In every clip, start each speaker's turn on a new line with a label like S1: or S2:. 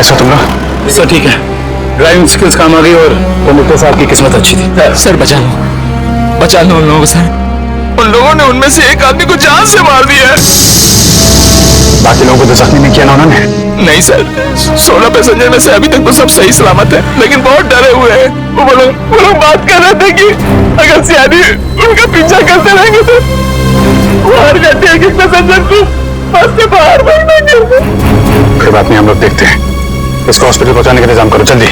S1: कैसे हो तुम लोग?
S2: सर ठीक है, ड्राइविंग स्किल्स काम आ गई और कंडक्टर साहब की किस्मत अच्छी थी।
S1: सर बचा लो उन लोगों को सर। उन लोगों ने उनमें से एक आदमी को जान से मार दिया है।
S2: बाकी लोगों को तो जख्मी नहीं किया ना उन्होंने?
S1: नहीं सर, 16 पैसेंजर में से अभी तक तो सब सही सलामत है, लेकिन बहुत डरे हुए हैं। वो लोग बात कर रहे थे कि अगर सियानी उनका पीछा करते रहेंगे तो वो हर जाते एक पैसेंजर को बस से बाहर फेंक देंगे।
S2: कोई बात नहीं, हम लोग देखते हैं। इसको हॉस्पिटल पहुंचाने का इंतजाम करो जल्दी।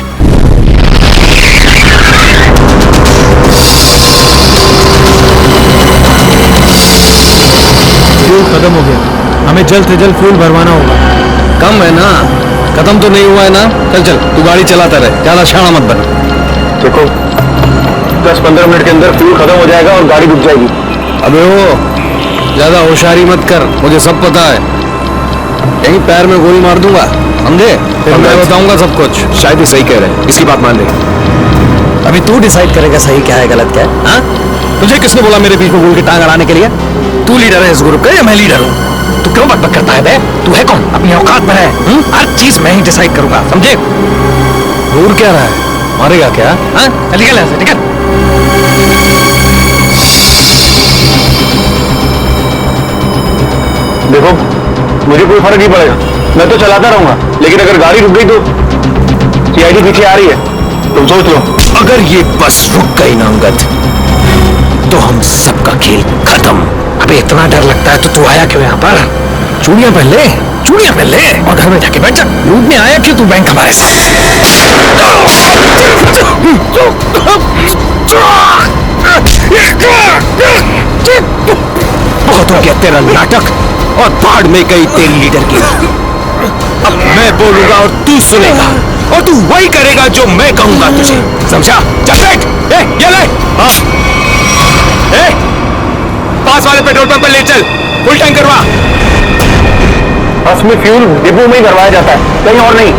S3: फ्यूल खत्म हो गया, हमें जल्द से जल्द फ्यूल भरवाना होगा।
S4: कम है ना, खत्म तो नहीं हुआ है ना। चल तू गाड़ी चलाता रहे, ज्यादा शाना मत बना।
S2: देखो 10-15 मिनट के अंदर फ्यूल खत्म हो जाएगा और गाड़ी रुक जाएगी।
S4: अबे वो ज्यादा होशियारी मत कर, मुझे सब पता है। यहीं पैर में गोली मार दूंगा, समझे? फिर मैं बताऊंगा सब कुछ।
S2: शायद ही सही कह रहे हैं, इसकी बात मान ले।
S4: अभी तू डिसाइड करेगा सही क्या है गलत क्या है। हाँ, तुझे किसने बोला मेरे बीच में गोल की टांग अड़ाने के लिए? तू लीडर है इस ग्रुप का या मैं लीडर हूँ? तू क्यों बकबक करता है बे? तू है कौन? अपनी औकात पर है। हर चीज मैं ही डिसाइड करूंगा, समझे? घूर क्या रहा है? मारेगा क्या? हाँ, निकल यहाँ से, निकल।
S2: देखो मुझे कोई फर्क नहीं पड़ेगा, मैं तो चलाता रहूंगा, लेकिन अगर गाड़ी रुक गई तो सीआईडी पीछे आ रही है, तुम सोच लो।
S4: अगर ये बस रुक गई ना अंगद, तो हम सबका खेल खत्म। अबे इतना डर लगता है तो तू आया क्यों यहाँ पर? चूड़ियां पहन ले, चूड़ियां पहन ले और घर में जाके बैठ जा। लूटने आया क्यों तू बैंक हमारे साथ? बहुत हो गया तेरा नाटक और भाड़ में गई तेरी लीडर की। अब मैं बोलूंगा और तू सुनेगा और तू वही करेगा जो मैं कहूंगा तुझे, समझा? चल बैठ, ये ले। हाँ, पास वाले पेट्रोल पंप पर ले चल, फुल टैंक करवा।
S2: बस में फ्यूल डिपो में ही करवाया जाता है, कहीं और नहीं।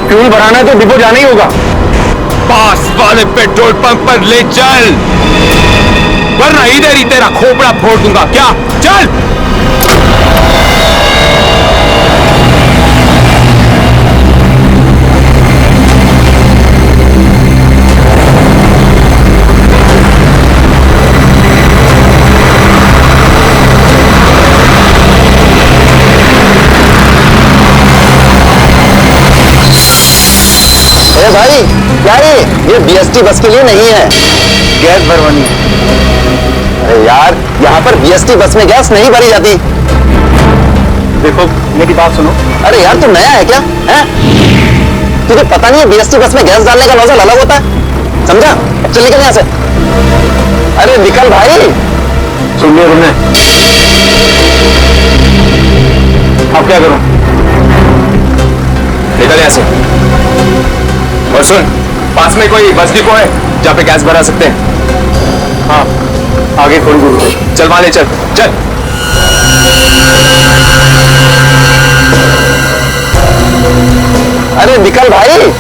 S2: फ्यूल भराना है तो डिपो जाना ही होगा।
S4: पास वाले पेट्रोल पंप पर ले चल, वरना इधर ही तेरा खोपड़ा फोड़ दूंगा। क्या? चल।
S5: अरे भाई क्या ये बीएसटी बस के लिए नहीं है, गैस भरवानी है। अरे यार यहाँ पर बीएसटी बस में गैस नहीं भरी जाती।
S2: देखो मेरी बात सुनो।
S5: अरे यार तू नया है क्या? है तुझे पता नहीं है बीएसटी बस में गैस डालने का नोजल अलग होता है, समझा? अब चल निकल यहाँ से। अरे निकल भाई।
S2: सुन लिया तुमने? अब क्या करूं?
S4: निकल यहाँ से। और सुन, पास में कोई बस डिपो है जहाँ पे गैस भरा सकते हैं?
S2: हाँ, आगे थोड़ी दूर।
S4: चल वहां ले चल, चल।
S5: अरे निकल भाई।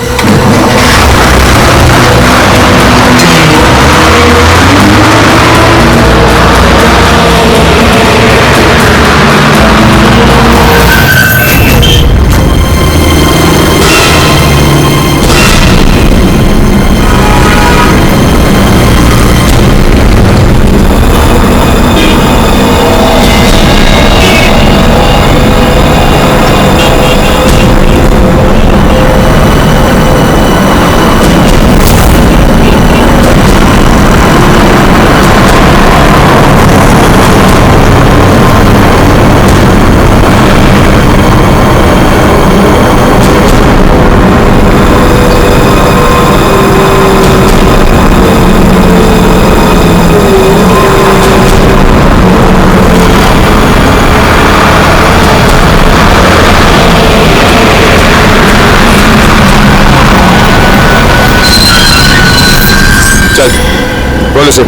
S4: बोलो से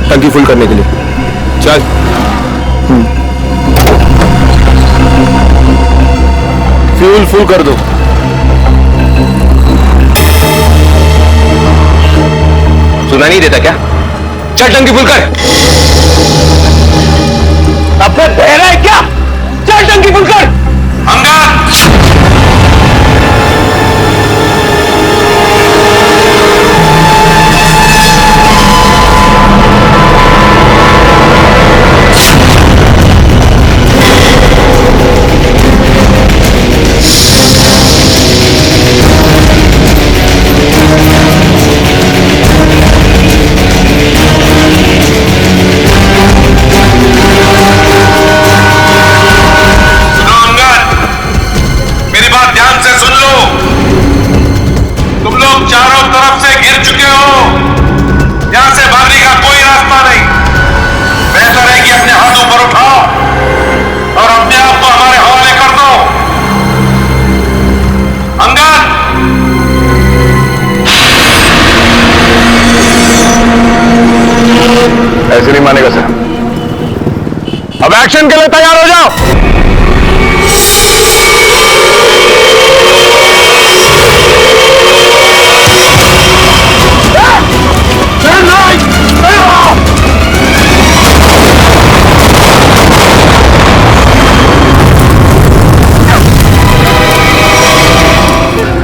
S4: टंकी फुल करने के लिए चल।
S2: फ्यूल फुल कर दो।
S4: सुना नहीं देता क्या? चल टंकी फुल कर। अब फिर दे रहा है क्या? चल टंकी फुल कर। अंगा
S2: ऐसे नहीं मानेगा सर। अब एक्शन के लिए तैयार हो जाओ।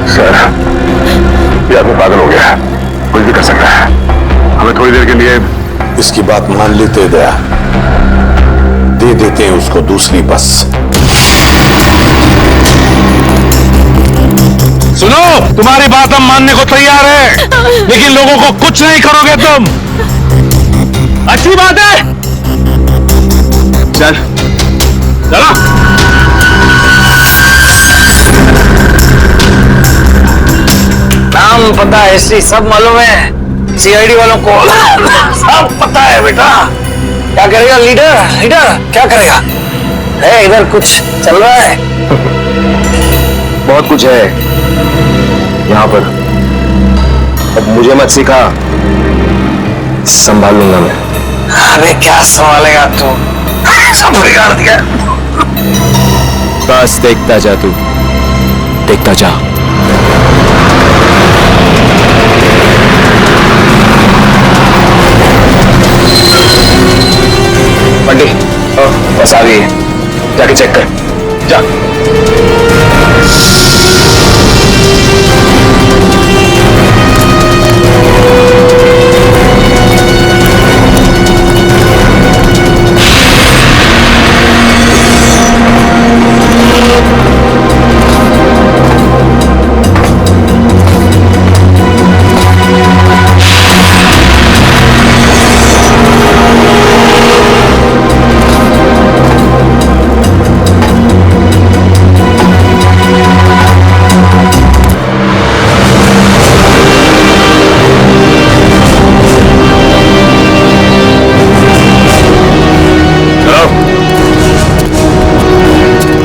S2: सर, ये आदमी पागल हो गया है, कुछ भी कर सकता है। हमें थोड़ी देर के लिए
S6: इसकी बात मान लेते दया, दे देते हैं उसको दूसरी बस।
S2: सुनो, तुम्हारी बात हम मानने को तैयार है, लेकिन लोगों को कुछ नहीं करोगे तुम। अच्छी बात है। चल चलो।
S5: नाम पता हिस्ट्री सब मालूम है सीआईडी वालों को। सब पता है बेटा। क्या करेगा लीडर? लीडर क्या करेगा? है इधर कुछ चल रहा है?
S2: बहुत कुछ है यहाँ पर। अब मुझे मत सिखा, संभाल लूंगा मैं।
S5: अरे क्या संभालेगा तू? सब बिगाड़ दिया।
S2: बस देखता जा तू, देखता जा। बंटी, बस आ गई है, जाके चेक कर। जा।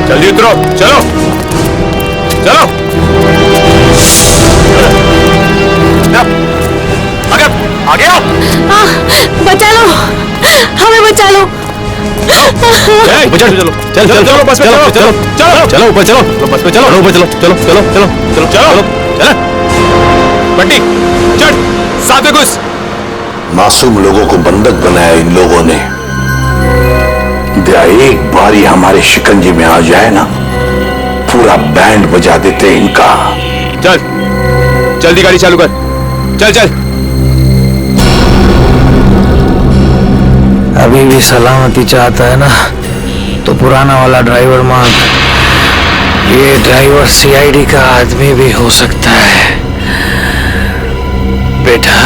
S2: जल्दी उतरो, चलो चलो। आगे आगे आओ।
S7: बचा लो, हमें बचा लो।
S2: चलो चलो चलो चलो बस में चलो चलो चलो चलो ऊपर चलो बस में चलो ऊपर चलो चलो चलो चलो चलो चलो चलो। बंटी चढ़, साथ में घुस।
S6: मासूम लोगों को बंधक बनाया इन लोगों ने। दया एक बार ही हमारे शिकंजे में आ जाए ना, पूरा बैंड बजा देते इनका।
S2: चल जल्दी गाड़ी चालू कर, चल चल।
S4: अभी भी सलामती चाहता है ना तो पुराना वाला ड्राइवर मांग। ये ड्राइवर सीआईडी का आदमी भी हो सकता है। बेटा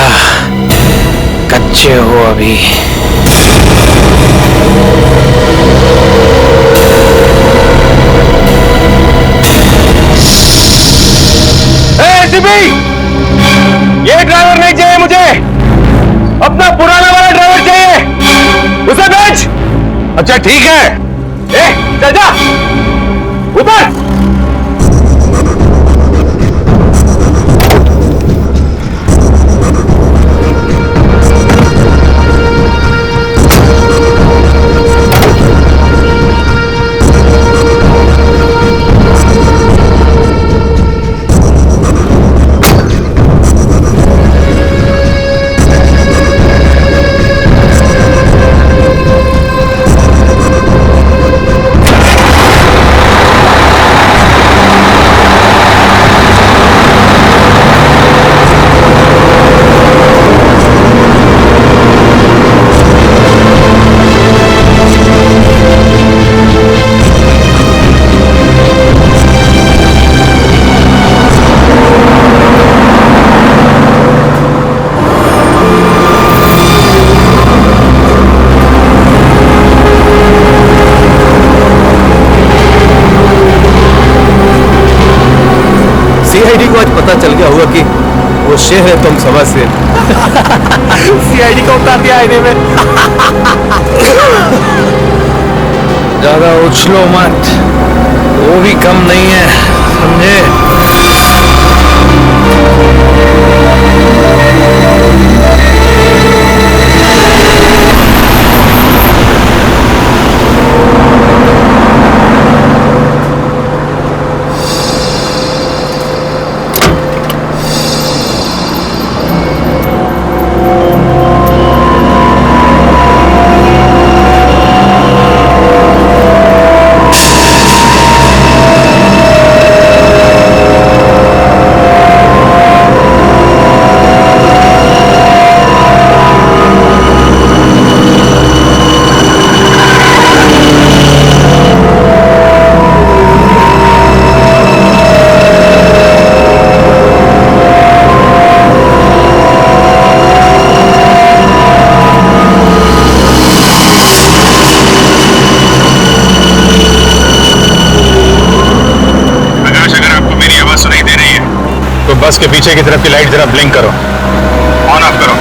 S4: कच्चे हो अभी।
S2: ये ड्राइवर नहीं चाहिए मुझे, अपना पुराना वाला ड्राइवर चाहिए, उसे भेज। अच्छा ठीक है, चल जा ऊपर।
S3: सीआईडी को आज पता चल गया होगा कि वो शेर है तुम सवा शेर। सीआईडी को उतार दिया आईने में।
S4: ज्यादा उछलो मत, वो भी कम नहीं है, समझे?
S2: पीछे की तरफ की लाइट जरा ब्लिंक करो, ऑन ऑफ करो।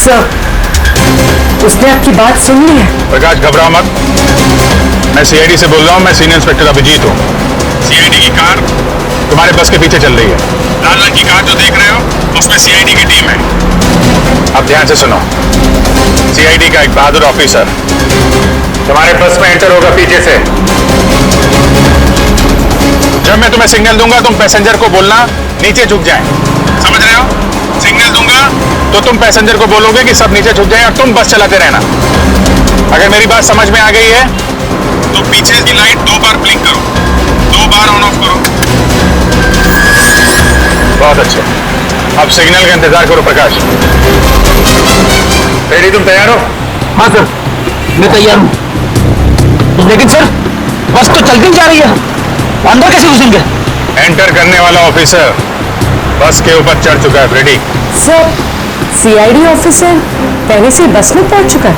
S8: सर, उसने आपकी बात सुन ली है।
S2: प्रकाश घबराओ मत, मैं सीआईडी से बोल रहा हूँ। मैं सीनियर इंस्पेक्टर अभिजीत हूँ। सीआईडी की कार तुम्हारे बस के पीछे चल रही है। लाल रंग की कार जो देख रहे हो उसमें सीआईडी की टीम है। अब ध्यान से सुनो, सीआईडी का एक बहादुर ऑफिसर तुम्हारे बस में एंटर होगा पीछे से। जब मैं तुम्हें सिग्नल दूंगा तुम पैसेंजर को बोलना नीचे झुक जाएं। समझ रहे हो? सिग्नल दूंगा तो तुम पैसेंजर को बोलोगे कि सब नीचे झुक जाएं और तुम बस चलाते रहना। अगर मेरी बात समझ में आ गई है तो पीछे की लाइट 2 बार ब्लिंक करो, 2 बार ऑन ऑफ करो। बहुत अच्छे, अब सिग्नल का इंतजार करो। प्रकाश रेडी, तुम तैयार हो?
S4: हाँ सर, मैं तैयार हूँ। लेकिन सर, बस तो चलती जा रही है, अंदर कैसे घुसेंगे?
S2: एंटर करने वाला ऑफिसर बस के ऊपर चढ़ चुका है। रेडी?
S8: सर, सीआईडी ऑफिसर पहले से बस में पहुंच चुका है।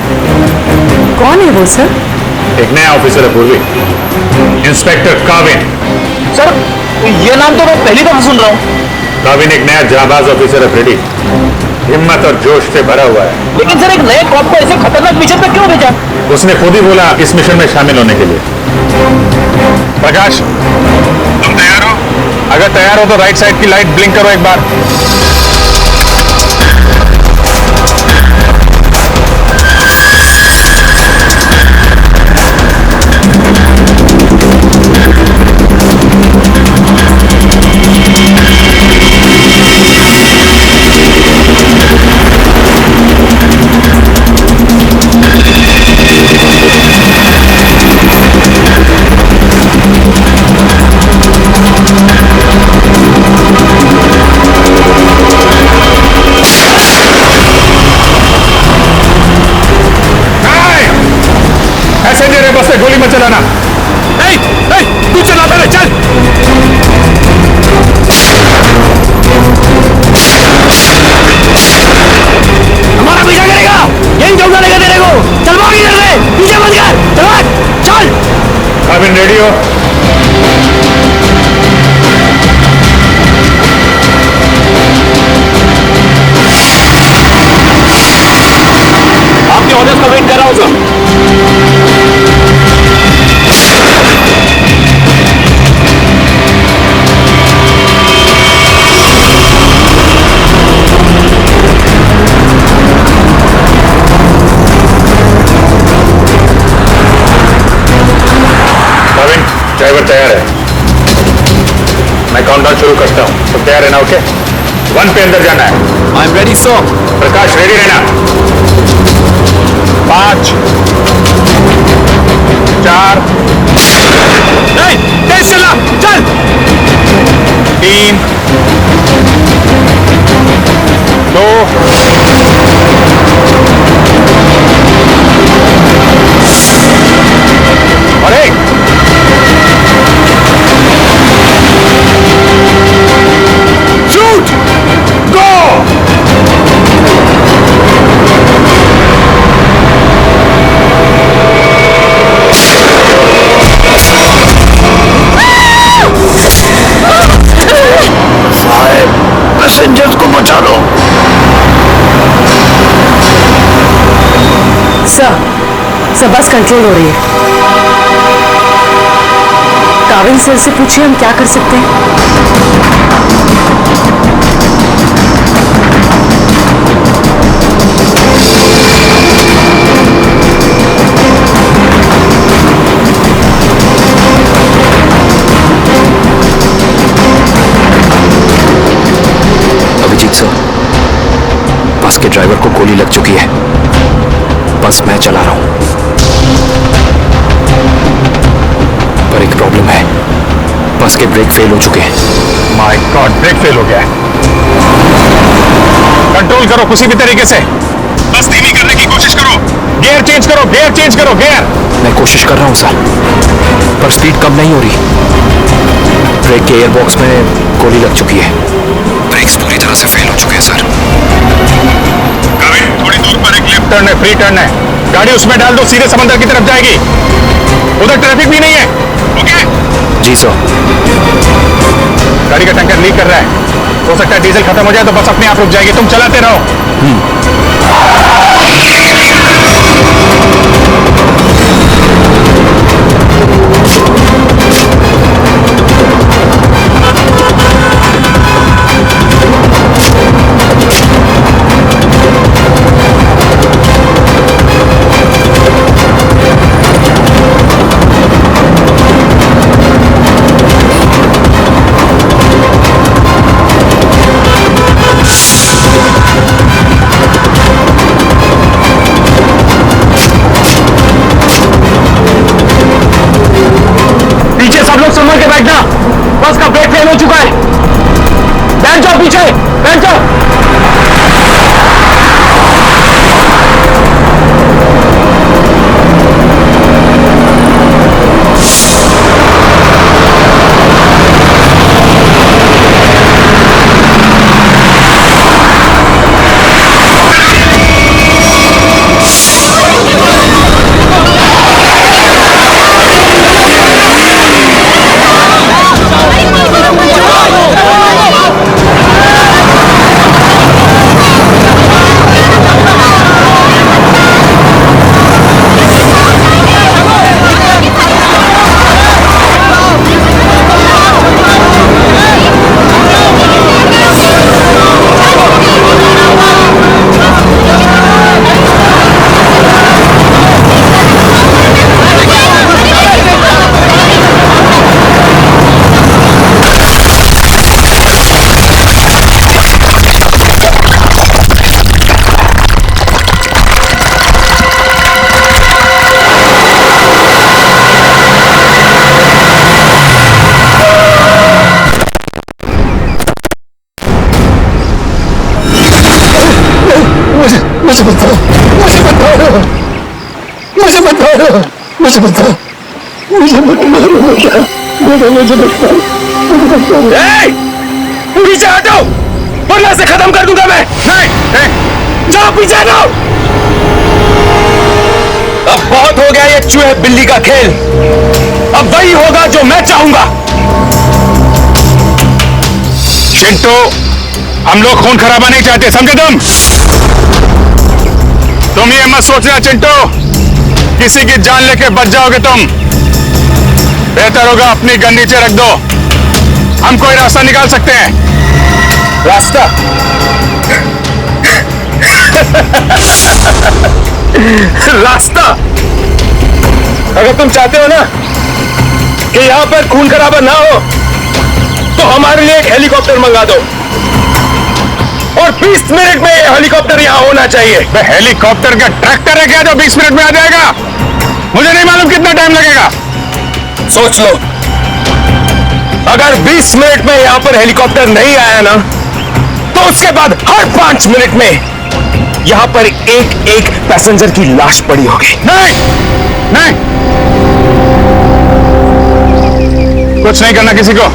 S8: कौन है वो सर?
S2: एक नया ऑफिसर है पूर्वी, इंस्पेक्टर काविन।
S4: सर, ये नाम तो मैं पहली दफा सुन रहा हूँ।
S2: काविन एक नया जाबाज ऑफिसर है फ्रेडी, हिम्मत और जोश से भरा हुआ है।
S4: लेकिन सर, एक नए कॉप को ऐसे खतरनाक मिशन पे क्यों भेजा?
S2: उसने खुद ही बोला इस मिशन में शामिल होने के लिए। प्रकाश, तुम तैयार हो? अगर तैयार हो तो राइट साइड की लाइट ब्लिंक करो एक बार। पैसेंजर है, बस से गोली मत चलाना। नहीं, नहीं, तू चला पहले, चल।
S4: हमारा पीछा करेगा, यही चौका लेगा तेरे को। चल भाग इधर से, पीछे मत कर, चल भाग, चल।
S2: काविन रेडी हो?
S4: आपके ऑर्डर्स का वेट कर रहा हूँ सर।
S2: ड्राइवर तैयार है, मैं काउंटडाउन शुरू करता हूं। सब तैयार है ना? ओके, 1 पे अंदर जाना है।
S3: I am ready sir.
S2: Prakash ready रहना। 5 4
S4: नहीं, तेज चला, चल।
S2: 3 2 और 1।
S4: शूट, गो। पैसेंजर्स को बचा लो।
S8: सर, बस कंट्रोल हो रही है। काविन सर से पूछिए हम क्या कर सकते हैं।
S4: अभिजीत सर, बस के ड्राइवर को गोली लग चुकी है। बस मैं चला रहा हूं, पर एक प्रॉब्लम है, बस के ब्रेक फेल हो चुके हैं।
S2: माय गॉड, ब्रेक फेल हो गया है। कंट्रोल करो किसी भी तरीके से, बस धीमी करने की कोशिश करो। गियर चेंज करो, गियर चेंज करो, गियर।
S4: मैं कोशिश कर रहा हूं सर, पर स्पीड कम नहीं हो रही। ब्रेक के एयरबॉक्स में गोली लग चुकी है। ब्रेक्स पूरी तरह से फेल हो चुके हैं सर।
S2: काविन, थोड़ी दूर पर एक लेफ्ट टर्न है, फ्री टर्न है। गाड़ी उसमें डाल दो, सीधे समंदर की तरफ जाएगी। उधर ट्रैफिक भी नहीं है। ओके?
S4: जी सर।
S2: गाड़ी का टैंकर लीक कर रहा है, हो सकता है डीजल खत्म हो जाए तो बस अपने आप रुक जाएगी। तुम चलाते रहो।
S4: सब लोग संभल के बैठना, बस का ब्रेक फेल हो चुका है। बैठ जाओ पीछे, बैठ जाओ।
S1: मुझे बताओ, मुझे बताओ, मुझे बताओ, मुझे बताओ, मुझे मत मारो बेटा, मुझे बताओ,
S2: पीछे हटो, वरना से खत्म कर दूंगा मैं। नहीं, जाओ पीछे हटो। अब बहुत हो गया ये चूहे बिल्ली का खेल। अब वही होगा जो मैं चाहूंगा। चिंटू, हम लोग खून खराबा नहीं चाहते, समझे तुम ये मत सोचना चिंटू, किसी की जान लेके बच जाओगे तुम। बेहतर होगा अपनी गन नीचे रख दो, हम कोई रास्ता निकाल सकते हैं। रास्ता? रास्ता? अगर तुम चाहते हो ना कि यहां पर खून खराबा ना हो तो हमारे लिए एक हेलीकॉप्टर मंगा दो, और 20 मिनट में ये हेलीकॉप्टर यहां होना चाहिए। हेलीकॉप्टर का ट्रैक्टर है क्या जो 20 मिनट में आ जाएगा? मुझे नहीं मालूम कितना टाइम लगेगा। सोच लो, अगर 20 मिनट में यहां पर हेलीकॉप्टर नहीं आया ना तो उसके बाद हर 5 मिनट में यहां पर एक एक पैसेंजर की लाश पड़ी होगी। नहीं नहीं, कुछ नहीं करना किसी को।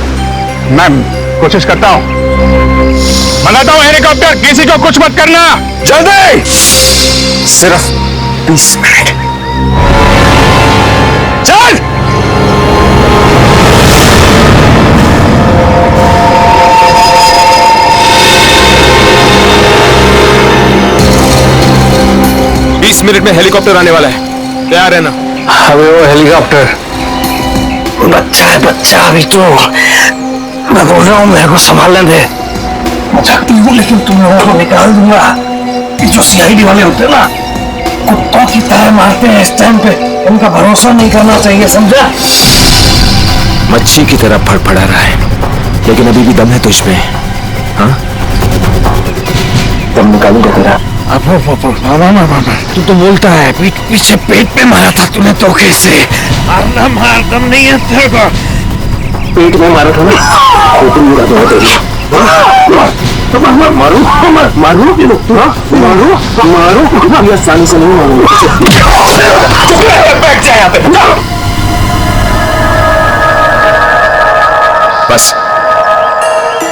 S2: मैं कोशिश करता हूं, मंगाता हूं हेलीकॉप्टर, किसी को कुछ मत करना। जल्दी, सिर्फ 20 मिनट। चल।
S3: मिनट में हेलीकॉप्टर आने वाला है, तैयार है ना?
S5: अबे वो हेलीकॉप्टर बच्चा है, बच्चा। अभी तो मैं बोल रहा हूँ मेरे को संभालने दे। मजाक नहीं हूँ, लेकिन तुम लोगों को निकाल दूंगा। ये जो सीआईडी वाले होते हैं ना, कुत्तों की तरह मारते हैं इस टाइम पे, उनका भरोसा नहीं करना चाहिए, समझा?
S4: मच्छी की तरह फड़फड़ा रहा है, लेकिन अभी भी दम है तुझ पे। हाँ,
S5: दम निकालूंगा तेरा।
S4: तू तो बोलता है पीछे पेट पे मारा था तूने धोखे से। मारना मार, दम नहीं है तेरे को।
S5: पेट में मारा था ना, खोपड़ी उड़ा दो तेरी। मारू मारू मारू मारू, ये आसानी से नहीं मारूंगा।
S2: बैठ जाए यहाँ पे।
S4: बस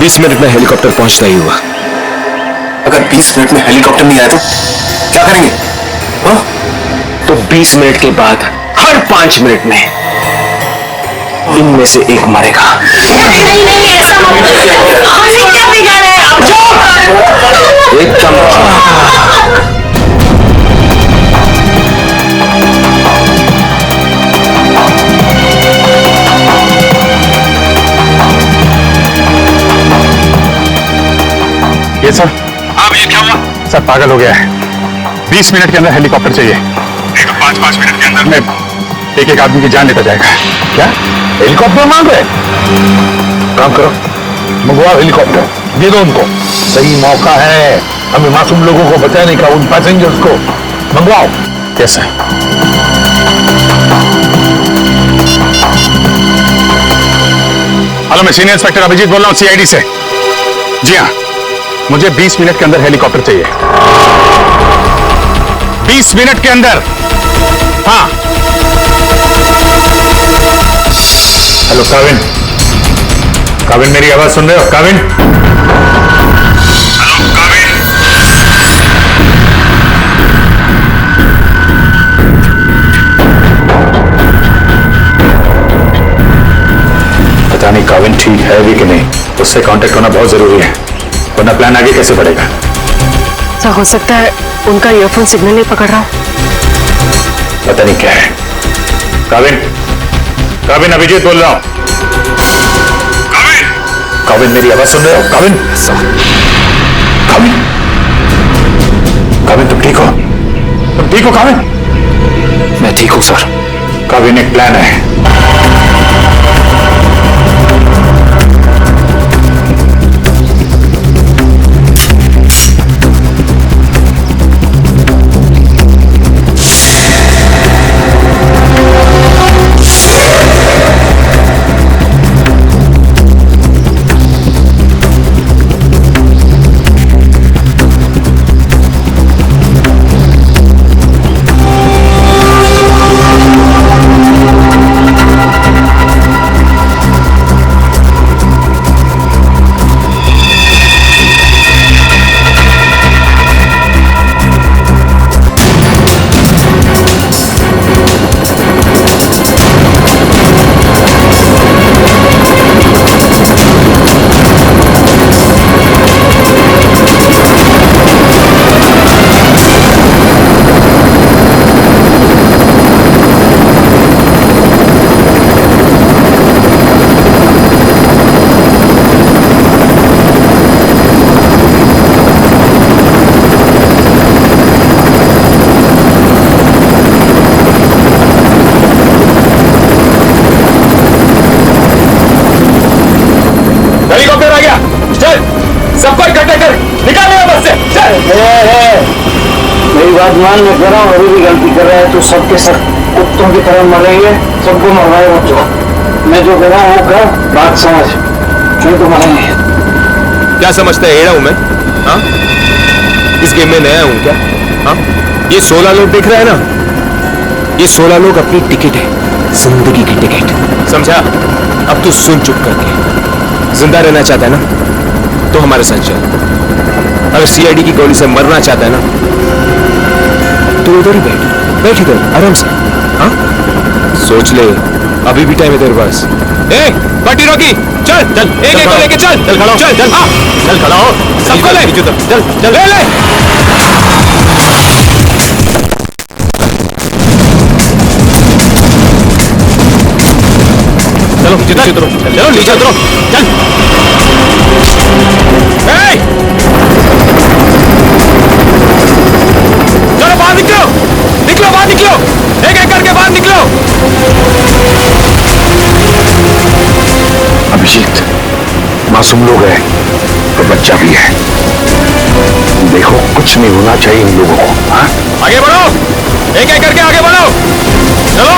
S4: 20 मिनट में हेलीकॉप्टर पहुंचता ही हुआ।
S5: अगर 20 मिनट में हेलीकॉप्टर नहीं आया तो क्या करेंगे? तो 20 मिनट के बाद हर 5 मिनट में इनमें से एक मरेगा।
S7: नहीं नहीं ऐसा मत करो। हमने क्या बिगाड़ा है?
S5: एकदम
S2: ये सर। हाँ भैया क्या हुआ? सर पागल हो गया है। 20 मिनट के अंदर हेलीकॉप्टर चाहिए। 5-5 मिनट के अंदर में एक आदमी की जान लेता जाएगा। क्या हेलीकॉप्टर मांग रहे?
S6: काम करो, मंगवाओ हेलीकॉप्टर, दे दो उनको। सही मौका है हमें मासूम लोगों को बचाने का, उन पैसेंजर्स को मंगवाओ।
S2: Yes sir. हेलो, मैं सीनियर इंस्पेक्टर अभिजीत बोल रहा हूँ सीआईडी से। जी हाँ, मुझे 20 मिनट के अंदर हेलीकॉप्टर चाहिए। 20 मिनट के अंदर। हाँ। हेलो काविन, काविन मेरी आवाज सुन रहे हो? काविन, हेलो काविन। पता नहीं काविन ठीक है भी कि नहीं, उससे कांटेक्ट होना बहुत जरूरी है, वरना प्लान आगे कैसे बढ़ेगा।
S8: क्या हो सकता है उनका ईयरफोन सिग्नल नहीं पकड़ रहा?
S2: पता नहीं क्या है। काविन, काविन अभिजीत बोल रहा हूं। काविन, काविन मेरी आवाज सुन रहे हो? काविन, काविन, काविन तुम ठीक हो? तुम ठीक हो काविन?
S5: मैं ठीक हूं सर।
S2: काविन एक प्लान है। हेलीकॉप्टर आ गया, चल सबको इकट्ठा कर, निकाल ले बस से, चल।
S5: मेरी बात मान, मैं कह रहा हूँ अभी भी गलती कर रहा है तो सबके सब कुत्तों की तरह मरेंगे, सबको मरवाए बच्चों। मैं जो कह रहा हूँ वो कर, बात समझ, नहीं तो मरेंगे।
S3: क्या समझता है एड़ा हूं मैं? हाँ, इस गेम में नया हूं क्या? हाँ, ये 16 लोग देख रहे हैं ना, ये 16 लोग अपनी टिकट है, जिंदगी की टिकट, समझा? अब तू सुन चुप करके, जिंदा रहना चाहता है ना तो हमारे साथ चल। अगर सीआईडी की गोली से मरना चाहता है ना तो उधर ही बैठ इधर आराम से। हाँ, सोच ले, अभी भी टाइम है तेरे पास। ए, पार्टी रोकी, चल चल, एक एक को लेके चल, चल खड़ा हो, चल चल, हाँ चल खड़ा हो, सबको ले, चल चल ले ले। चलो नीचे उतरो, चलो नीचे उतरो, चल। चलो बाहर निकलो, निकलो बाहर निकलो, एक एक करके बाहर निकलो।
S6: अभिजीत, मासूम लोग हैं तो बच्चा भी है, देखो कुछ नहीं होना चाहिए इन लोगों को। हाँ,
S3: आगे बढ़ो, एक एक करके आगे बढ़ो, चलो।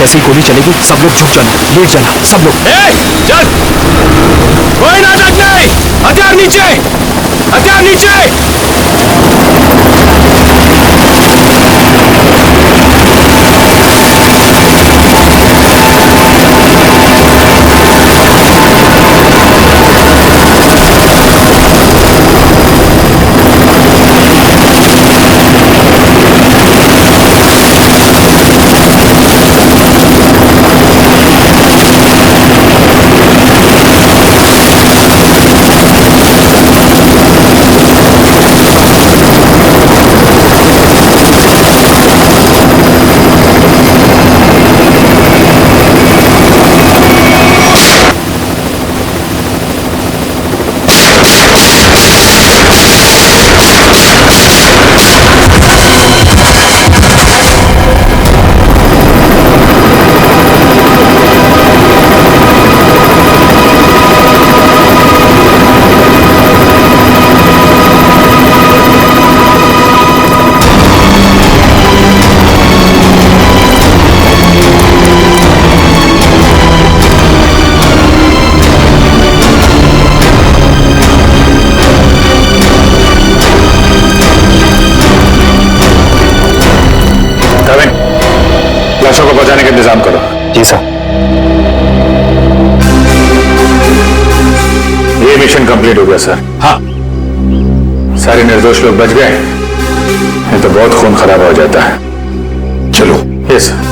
S4: जैसे ही गोली चलेगी सब लोग झुक जाना, लेट जाना सब लोग।
S3: चल, कोई नाटक नहीं, हथियार नीचे, हथियार नीचे।
S2: लाशों को बचाने का इंतजाम करो।
S4: जी सर।
S2: ये मिशन कंप्लीट हो गया सर।
S3: हाँ,
S2: सारे निर्दोष लोग बच गए, नहीं तो बहुत खून खराब हो जाता है। चलो। Yes sir.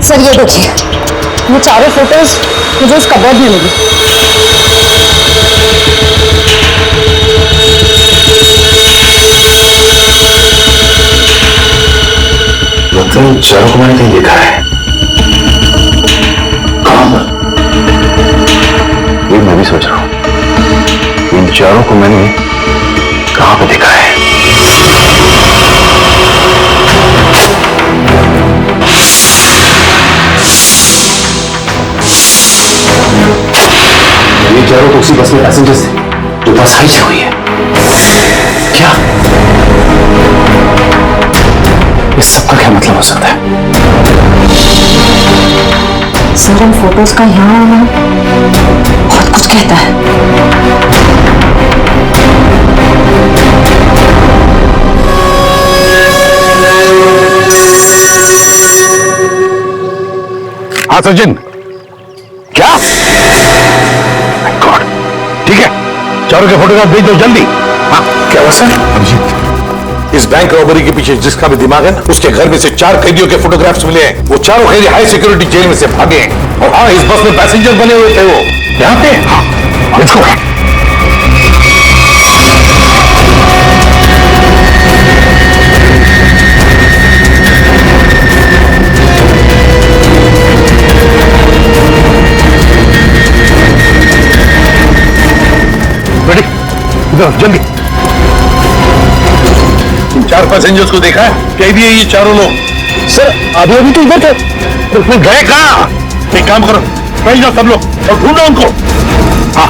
S8: सर ये देखिए, ये चारों फोटोज मुझे उस कबर्ड में मिली।
S6: लगता है इन चारों को मैंने कहीं देखा है। कहां पर? ये मैं भी सोच रहा हूं, इन चारों को मैंने कहां पे देखा है। ये चारों तो उसी बस में पैसेंजर्स थे जो बस हाईजैक हुई है। क्या इस सबका क्या मतलब हो सकता है?
S8: सर इन फोटोज का यहाँ आना बहुत कुछ कहता है।
S2: हाँ सचिन, क्या? गॉड, ठीक है, चारों के फोटोग्राफ भेज दो जल्दी। हाँ, क्या हुआ सर? अभिजीत,
S6: इस बैंक रॉबरी के पीछे जिसका भी दिमाग है ना, उसके घर में से 4 कैदियों के फोटोग्राफ्स मिले हैं। वो चारों कैदी हाई सिक्योरिटी जेल में से भागे हैं। और हाँ, इस बस में पैसेंजर बने हुए थे वो। यहाँ पे हाँ, लेट्स गो। रेडी, इधर जल्दी। 4 पैसेंजर्स को देखा है? कैदी है ये चारों लोग।
S5: सर अभी तो इधर थे।
S6: उसमें गए कहाँ? एक काम करो, बैठ जाओ सब लोग और ढूंढो उनको। हाँ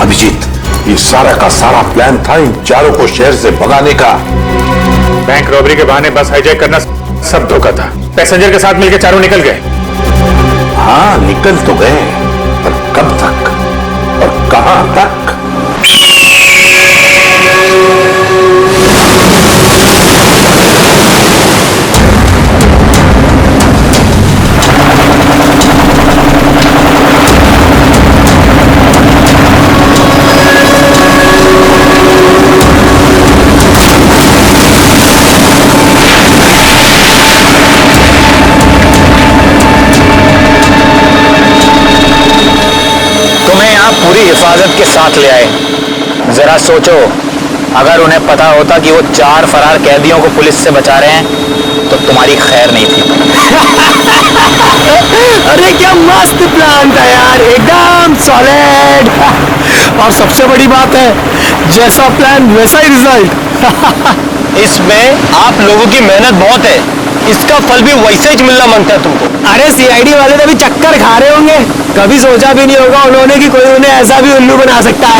S6: अभिजीत, ये सारा का सारा प्लान था इन चारों को शहर से भगाने का।
S2: बैंक रॉबरी के बहाने बस हाईजैक करना सब धोखा था। पैसेंजर के साथ मिलकर चारों निकल गए।
S6: हाँ निकल तो गए, पर कब तक और कहां तक?
S5: पूरी हिफाजत के साथ ले आए। जरा सोचो, अगर उन्हें पता होता कि वो 4 फरार कैदियों को पुलिस से बचा रहे हैं तो तुम्हारी खैर नहीं थी।
S4: अरे क्या मस्त प्लान था यार, एकदम सॉलिड। और सबसे बड़ी बात है, जैसा प्लान वैसा ही रिजल्ट।
S5: इसमें आप लोगों की मेहनत बहुत है, इसका फल भी वैसे ही मिलना मांगता है तुमको।
S4: अरे सीआईडी वाले तो अभी चक्कर खा रहे होंगे। कभी सोचा भी नहीं होगा उन्होंने कि कोई उन्हें ऐसा भी उल्लू बना सकता है।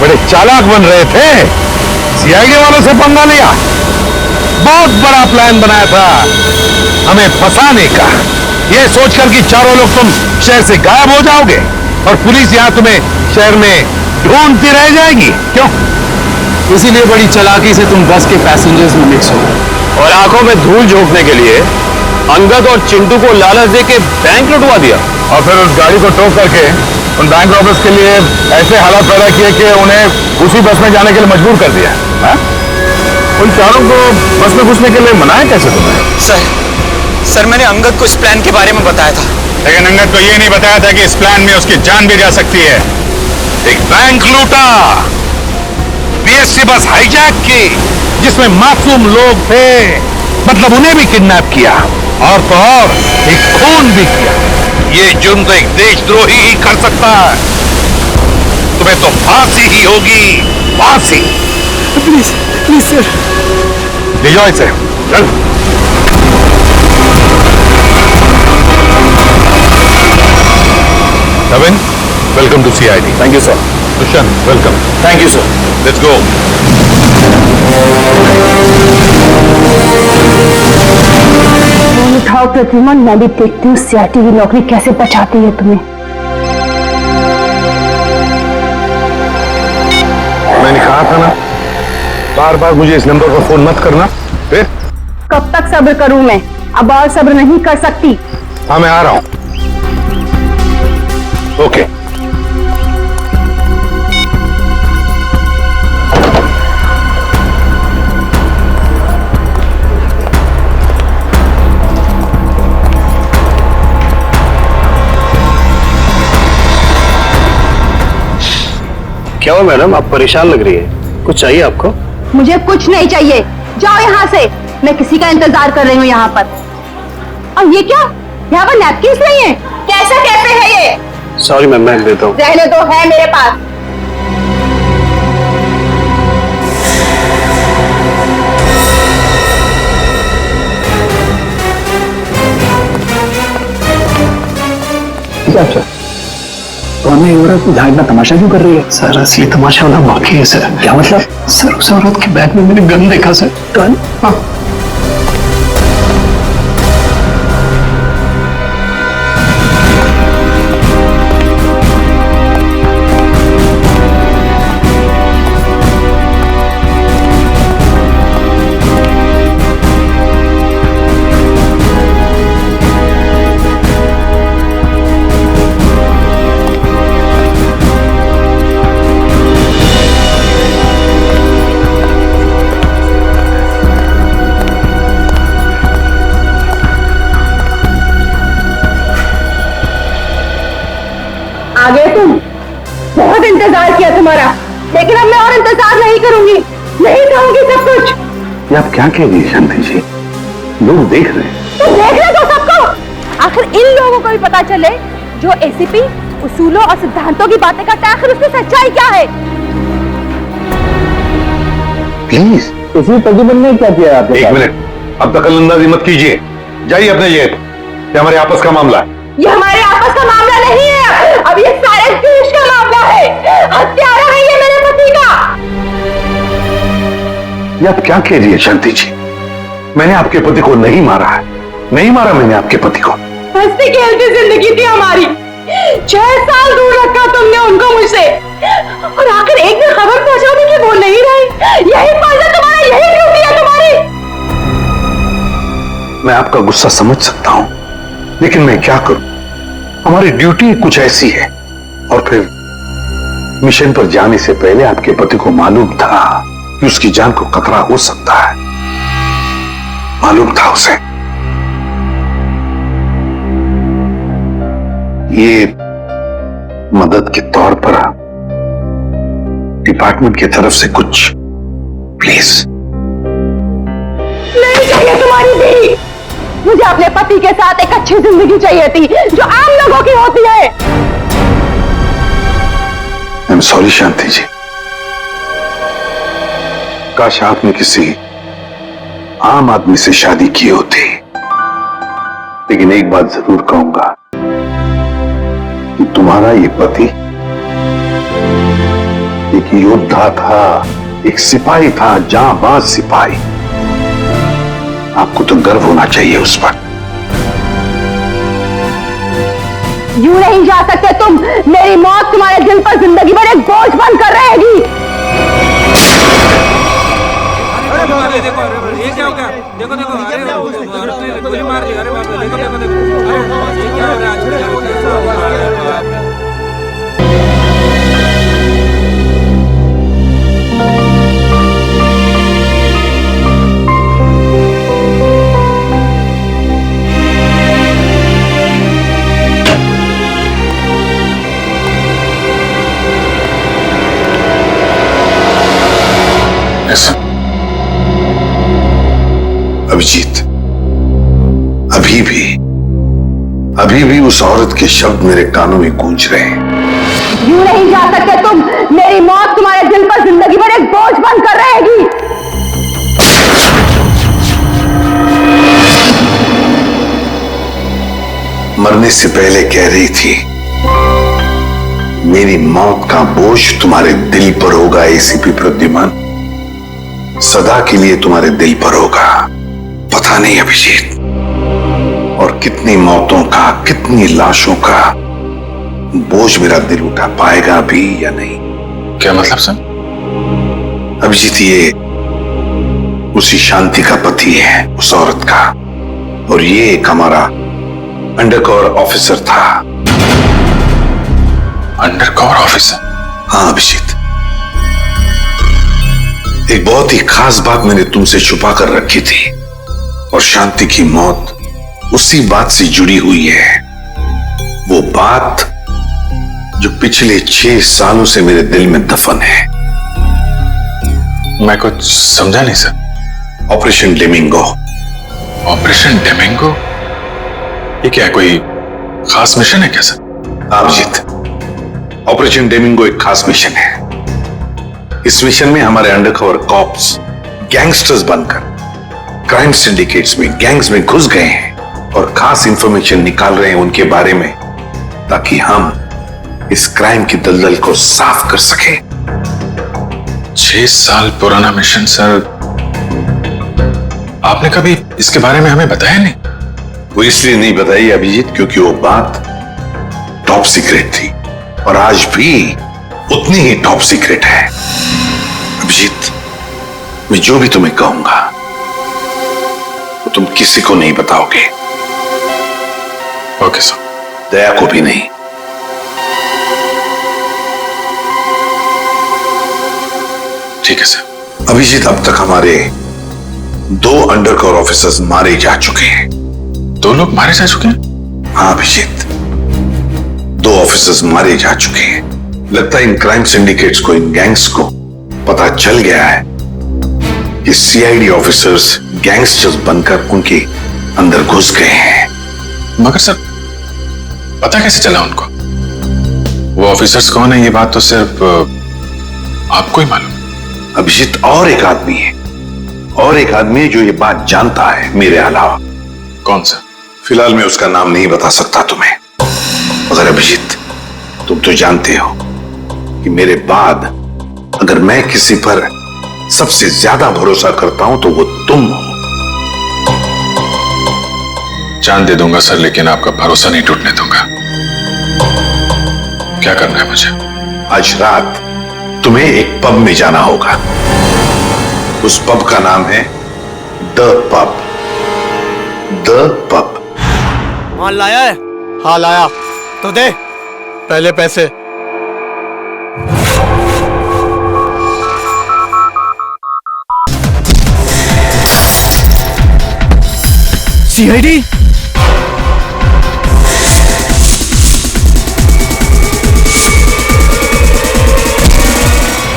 S6: बड़े चालाक बन रहे थे, सीआईडी वालों से पंगा लिया। बहुत बड़ा प्लान बनाया था हमें फंसाने का, ये सोचकर कि चारों लोग तुम शहर से गायब हो जाओगे और पुलिस यहां तुम्हें शहर में ढूंढती रह जाएगी। क्यों?
S4: इसीलिए बड़ी चालाकी से तुम बस के पैसेंजर्स में मिक्स हो
S2: और आंखों में धूल झोंकने के लिए अंगद और चिंटू को लालच दे के बैंक लुटवा दिया
S6: और फिर उस गाड़ी को टोक करके उन बैंक रॉबर्स के लिए ऐसे हालात पैदा किए कि उन्हें उसी बस में जाने के लिए मजबूर कर दिया। हा? उन चारों को बस में घुसने के लिए मनाया कैसे तुमने?
S5: सर मैंने अंगद को इस प्लान के बारे में बताया था।
S6: लेकिन अंगद को यह नहीं बताया था कि इस प्लान में उसकी जान भी जा सकती है। एक बैंक लूटा, पीएससी बस हाईजैक की जिसमें मासूम लोग थे, मतलब उन्हें भी किडनैप किया और तो और एक खून भी किया। ये जुर्म तो एक देशद्रोही ही कर सकता है। तुम्हें तो फांसी ही होगी, फांसी।
S4: प्लीज प्लीज सर,
S6: ले जाओ इसे, चल। Naveen, welcome to CID.
S5: Thank you sir.
S6: Dushyant, welcome.
S5: Thank you sir.
S6: Let's go.
S7: Phone उठाओ प्रद्युमन, मैं भी देखती हूँ सीआईडी की नौकरी कैसे बचाती है तुम्हें।
S6: मैंने कहा था ना, बार बार मुझे इस नंबर पर फोन मत करना। फिर
S7: कब तक सब्र करूं मैं, अब और सब्र नहीं कर सकती।
S6: हाँ, मैं आ रहा हूं। ओके।
S5: क्या हुआ मैडम, आप परेशान लग रही है? कुछ चाहिए आपको?
S7: मुझे कुछ नहीं चाहिए, जाओ यहाँ से। मैं किसी का इंतजार कर रही हूँ यहाँ पर। और ये क्या, यहाँ पर नैपकिन्स नहीं है? कैसा कैसे है ये?
S5: सॉरी मैम, मैं देता हूँ।
S7: रहने दो, है मेरे पास।
S5: अच्छा, तो हमें ये औरत यहाँ इतना तमाशा क्यों कर रही है? सर असली तमाशा होना बाकी है सर। क्या मतलब? सर उस औरत के बैग में मैंने गन देखा सर। गन? हाँ।
S7: आ गए तुम? बहुत इंतजार किया तुम्हारा, लेकिन अब मैं और इंतजार नहीं करूंगी, नहीं कहूंगी सब कुछ।
S6: ये आप क्या कह रही है शांति जी? लोग देख रहे हैं।
S7: तो देखने दो सबको। आखिर इन लोगों को भी पता चले जो एसीपी उसूलों और सिद्धांतों की बातें करता है, आखिर उसकी सच्चाई क्या है।
S6: प्लीज।
S5: इसी प्रद्युमन ने क्या किया आपके साथ?
S6: एक मिनट, अब दखलंदाजी मत कीजिए। जाइए अपने ये हमारे आपस का मामला है।
S7: ये हमारे आपस का मामला नहीं है, अब ये सारे देश का मामला है। हत्यारा है ये मेरे पति का।
S6: ये आप क्या कह रही है शांति जी? मैंने आपके पति को नहीं मारा है, नहीं मारा मैंने आपके पति को।
S7: हंसती खेलती जिंदगी थी हमारी, 6 साल दूर रखा तुमने उनको मुझसे, और आखिर एक दिन खबर पहुंचा दी कि वो नहीं रही। यही फर्ज है तुम्हारा, यही ड्यूटी है तुम्हारी।
S6: मैं आपका गुस्सा समझ सकता हूं, लेकिन मैं क्या करूं? हमारी ड्यूटी कुछ ऐसी है। और फिर मिशन पर जाने से पहले आपके पति को मालूम था कि उसकी जान को खतरा हो सकता है, मालूम था उसे। ये मदद के तौर पर डिपार्टमेंट की तरफ से कुछ प्लीज।
S7: नहीं चाहिए तुम्हारी भी, मुझे अपने पति के साथ एक अच्छी जिंदगी चाहिए थी जो आम लोगों की होती है।
S6: आई एम सॉरी शांति जी, काश आपने किसी आम आदमी से शादी की होती, लेकिन एक बात जरूर कहूंगा कि तुम्हारा ये पति एक योद्धा था, एक सिपाही था, जांबाज सिपाही। आपको तो गर्व होना चाहिए उस पर।
S7: यूं नहीं जा सकते तुम, मेरी मौत तुम्हारे दिल पर जिंदगी भर एक बोझ बनकर रहेगी।
S9: देखो ये क्या हो गया? देखो देखो, अरे गोली मार दी। अरे बाप रे, देखो देखो देखो, अरे ये क्या हो रहा है?
S6: अभिजीत, अभी भी उस औरत के शब्द मेरे कानों में गूंज रहे हैं।
S7: यूं नहीं जा सकते तुम, मेरी मौत तुम्हारे दिल पर जिंदगी भर एक बोझ बनकर रहेगी।
S6: मरने से पहले कह रही थी, मेरी मौत का बोझ तुम्हारे दिल पर होगा एसीपी प्रद्युमन। सदा के लिए तुम्हारे दिल पर होगा। पता नहीं अभिजीत, और कितनी मौतों का, कितनी लाशों का बोझ मेरा दिल उठा पाएगा भी या नहीं।
S3: क्या मतलब सर?
S6: अभिजीत, ये उसी शांति का पति है, उस औरत का, और ये एक हमारा अंडरकवर ऑफिसर था।
S3: Undercover officer?
S6: हाँ अभिजीत, एक बहुत ही खास बात मैंने तुमसे छुपा कर रखी थी, और शांति की मौत उसी बात से जुड़ी हुई है। वो बात जो पिछले 6 सालों से मेरे दिल में दफन है।
S3: मैं कुछ समझा नहीं सर।
S6: ऑपरेशन डेमिंगो।
S3: ऑपरेशन डेमिंगो? ये क्या कोई खास मिशन है क्या सर?
S6: अभिजीत, ऑपरेशन डेमिंगो एक खास मिशन है। इस मिशन में हमारे अंडरकवर कॉप्स गैंगस्टर्स बनकर क्राइम सिंडिकेट्स में, गैंग्स में घुस गए हैं और खास इंफॉर्मेशन निकाल रहे हैं उनके बारे में, ताकि हम इस क्राइम की दलदल को साफ कर सके।
S3: 6 साल पुराना मिशन सर। आपने कभी इसके बारे में हमें बताया नहीं?
S6: वो इसलिए नहीं बताई अभिजीत, क्योंकि वो बात टॉप सीक्रेट थी, और आज भी उतनी ही टॉप सीक्रेट है। अभिजीत, मैं जो भी तुम्हें कहूंगा वो तुम किसी को नहीं बताओगे।
S3: Okay sir.
S6: दया को भी नहीं।
S3: ठीक है सर।
S6: अभिजीत, अब तक हमारे 2 अंडरकवर ऑफिसर्स मारे जा चुके हैं।
S3: 2 लोग मारे जा चुके हैं?
S6: हाँ अभिजीत, 2 ऑफिसर्स मारे जा चुके हैं। लगता है इन क्राइम सिंडिकेट्स को, इन गैंग्स को पता चल गया है कि सीआईडी ऑफिसर्स गैंगस्टर्स बनकर उनके अंदर घुस गए हैं।
S3: मगर सर, पता कैसे चला उनको? वो ऑफिसर्स कौन है ये बात तो सिर्फ आपको ही मालूम है।
S6: अभिजीत, और एक आदमी है, और एक आदमी है जो ये बात जानता है मेरे अलावा।
S3: कौन सा?
S6: फिलहाल मैं उसका नाम नहीं बता सकता तुम्हें, मगर अभिजीत, तुम तो जानते हो कि मेरे बाद अगर मैं किसी पर सबसे ज्यादा भरोसा करता हूं तो वो तुम हो।
S3: जान दे दूंगा सर, लेकिन आपका भरोसा नहीं टूटने दूंगा। क्या करना है मुझे?
S6: आज रात तुम्हें एक पब में जाना होगा। उस पब का नाम है द पब। The pub.
S4: माल लाया है? हाँ लाया। तो दे पहले पैसे। सीआईडी?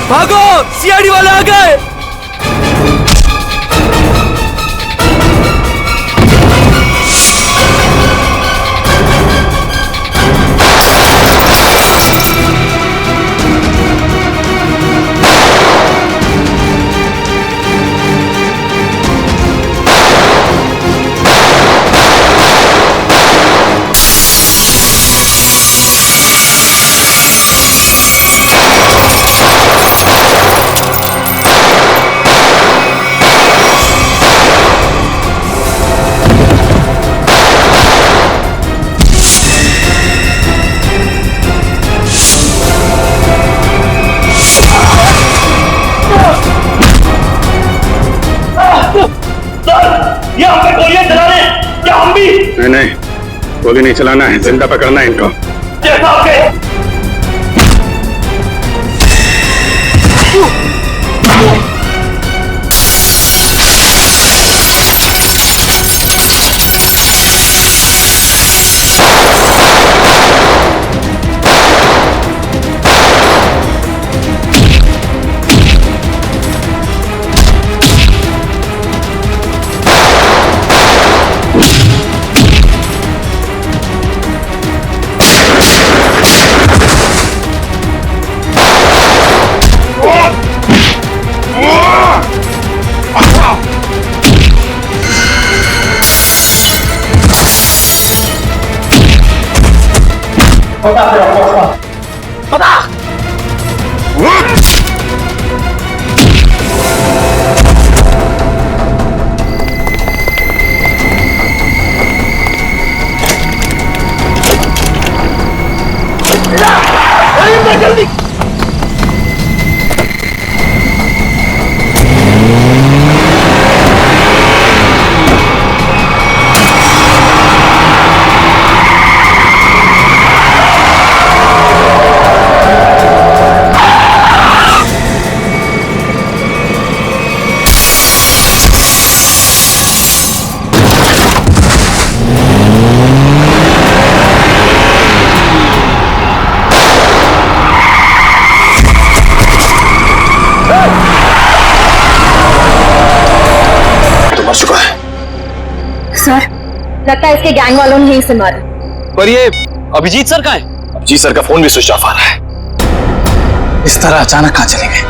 S4: भागो, सीआईडी वाले आ गए।
S6: नहीं, गोली नहीं चलाना है, जिंदा पकड़ना है इनको।
S7: सर, लगता है इसके गैंग वालों ने ही इसे मारा।
S4: पर ये अभिजीत सर कहाँ है?
S3: अभिजीत सर का फोन भी स्विच ऑफ आ रहा है।
S5: इस तरह अचानक कहां चले गए?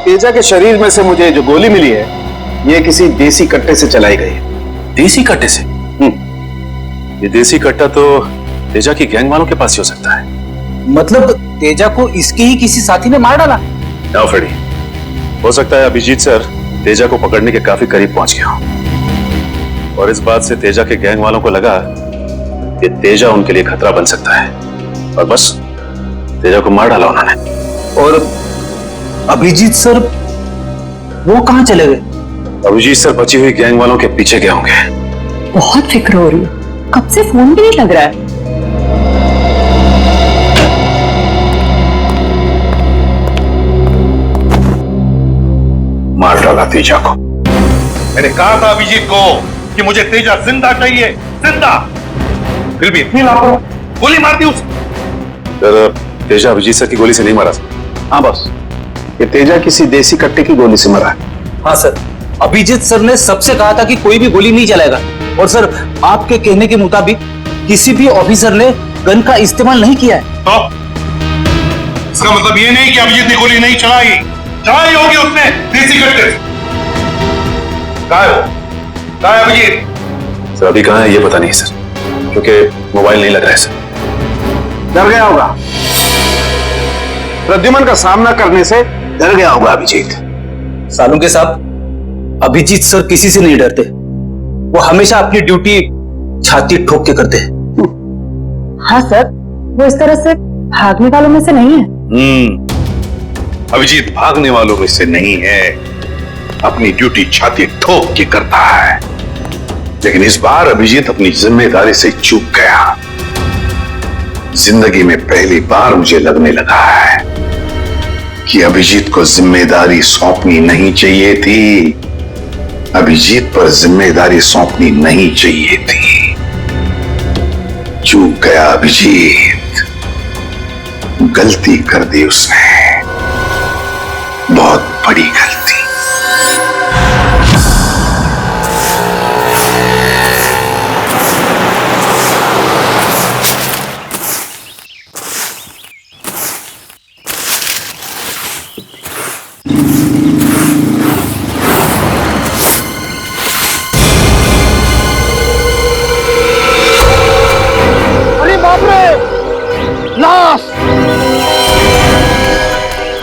S2: तेजा के शरीर में से मुझे जो गोली मिली है, ये किसी देसी कट्टे से चलाई गई है।
S3: देसी कट्टे से?
S2: ये देसी कट्टा तो तेजा की गैंग वालों के पास ही हो सकता है।
S5: मतलब तेजा को इसके ही किसी साथी ने मार डाला?
S2: ना फ्रेडी, हो सकता है अभिजीत सर तेजा को पकड़ने के काफी करीब पहुंच गया हो, और इस बात से तेजा के गैंग वालों को लगा कि तेजा उनके लिए खतरा बन सकता है, और बस तेजा को मार डाला उन्होंने।
S5: और अभिजीत सर वो कहां चले गए?
S2: अभिजीत सर बची हुई गैंग वालों के पीछे गए होंगे।
S7: बहुत फिक्र हो रही है, कब से फोन भी नहीं लग रहा है।
S2: मार डाला तेजा को।
S6: मैंने कहा था अभिजीत को कि मुझे तेजा जिंदा चाहिए, जिंदा। फिर भी इतनी लापरवाह, गोली मार दी उसे।
S2: फिर तेजा अभिजीत सर की गोली से नहीं मरा?
S5: हाँ बस,
S2: ये तेजा किसी देसी कट्टे की गोली से मरा है।
S5: हाँ सर, अभिजीत सर ने सबसे कहा था कि कोई भी गोली नहीं चलाएगा, और सर आपके कहने के मुताबिक किसी भी ऑफिसर ने गन का इस्तेमाल नहीं किया है।
S6: तो इसका मतलब ये नहीं कि अभिजीत ने गोली नहीं चलाई, चलाई होगी उसने देसी कट्टे से। कहाँ है वो? कहाँ है अभिजीत?
S2: सर अभी कहाँ है ये पता नहीं सर, क्योंकि मोबाइल नहीं लग रहा है सर।
S10: डर गया होगा, प्रद्युमन का सामना करने से डर गया होगा अभिजीत।
S5: सालू के साहब, अभिजीत सर किसी से नहीं डरते, वो हमेशा अपनी ड्यूटी छाती ठोक के करते हैं।
S8: हाँ सर, वो इस तरह से भागने वालों में से नहीं है।
S6: अभिजीत भागने वालों में से नहीं है, अपनी ड्यूटी छाती ठोक के करता है। लेकिन इस बार अभिजीत अपनी जिम्मेदारी से चूक गया। जिंदगी में पहली बार मुझे लगने लगा है कि अभिजीत को जिम्मेदारी सौंपनी नहीं चाहिए थी। अभिजीत पर जिम्मेदारी सौंपनी नहीं चाहिए थी। चूक गया अभिजीत, गलती कर दी उसने, बहुत बड़ी गलती।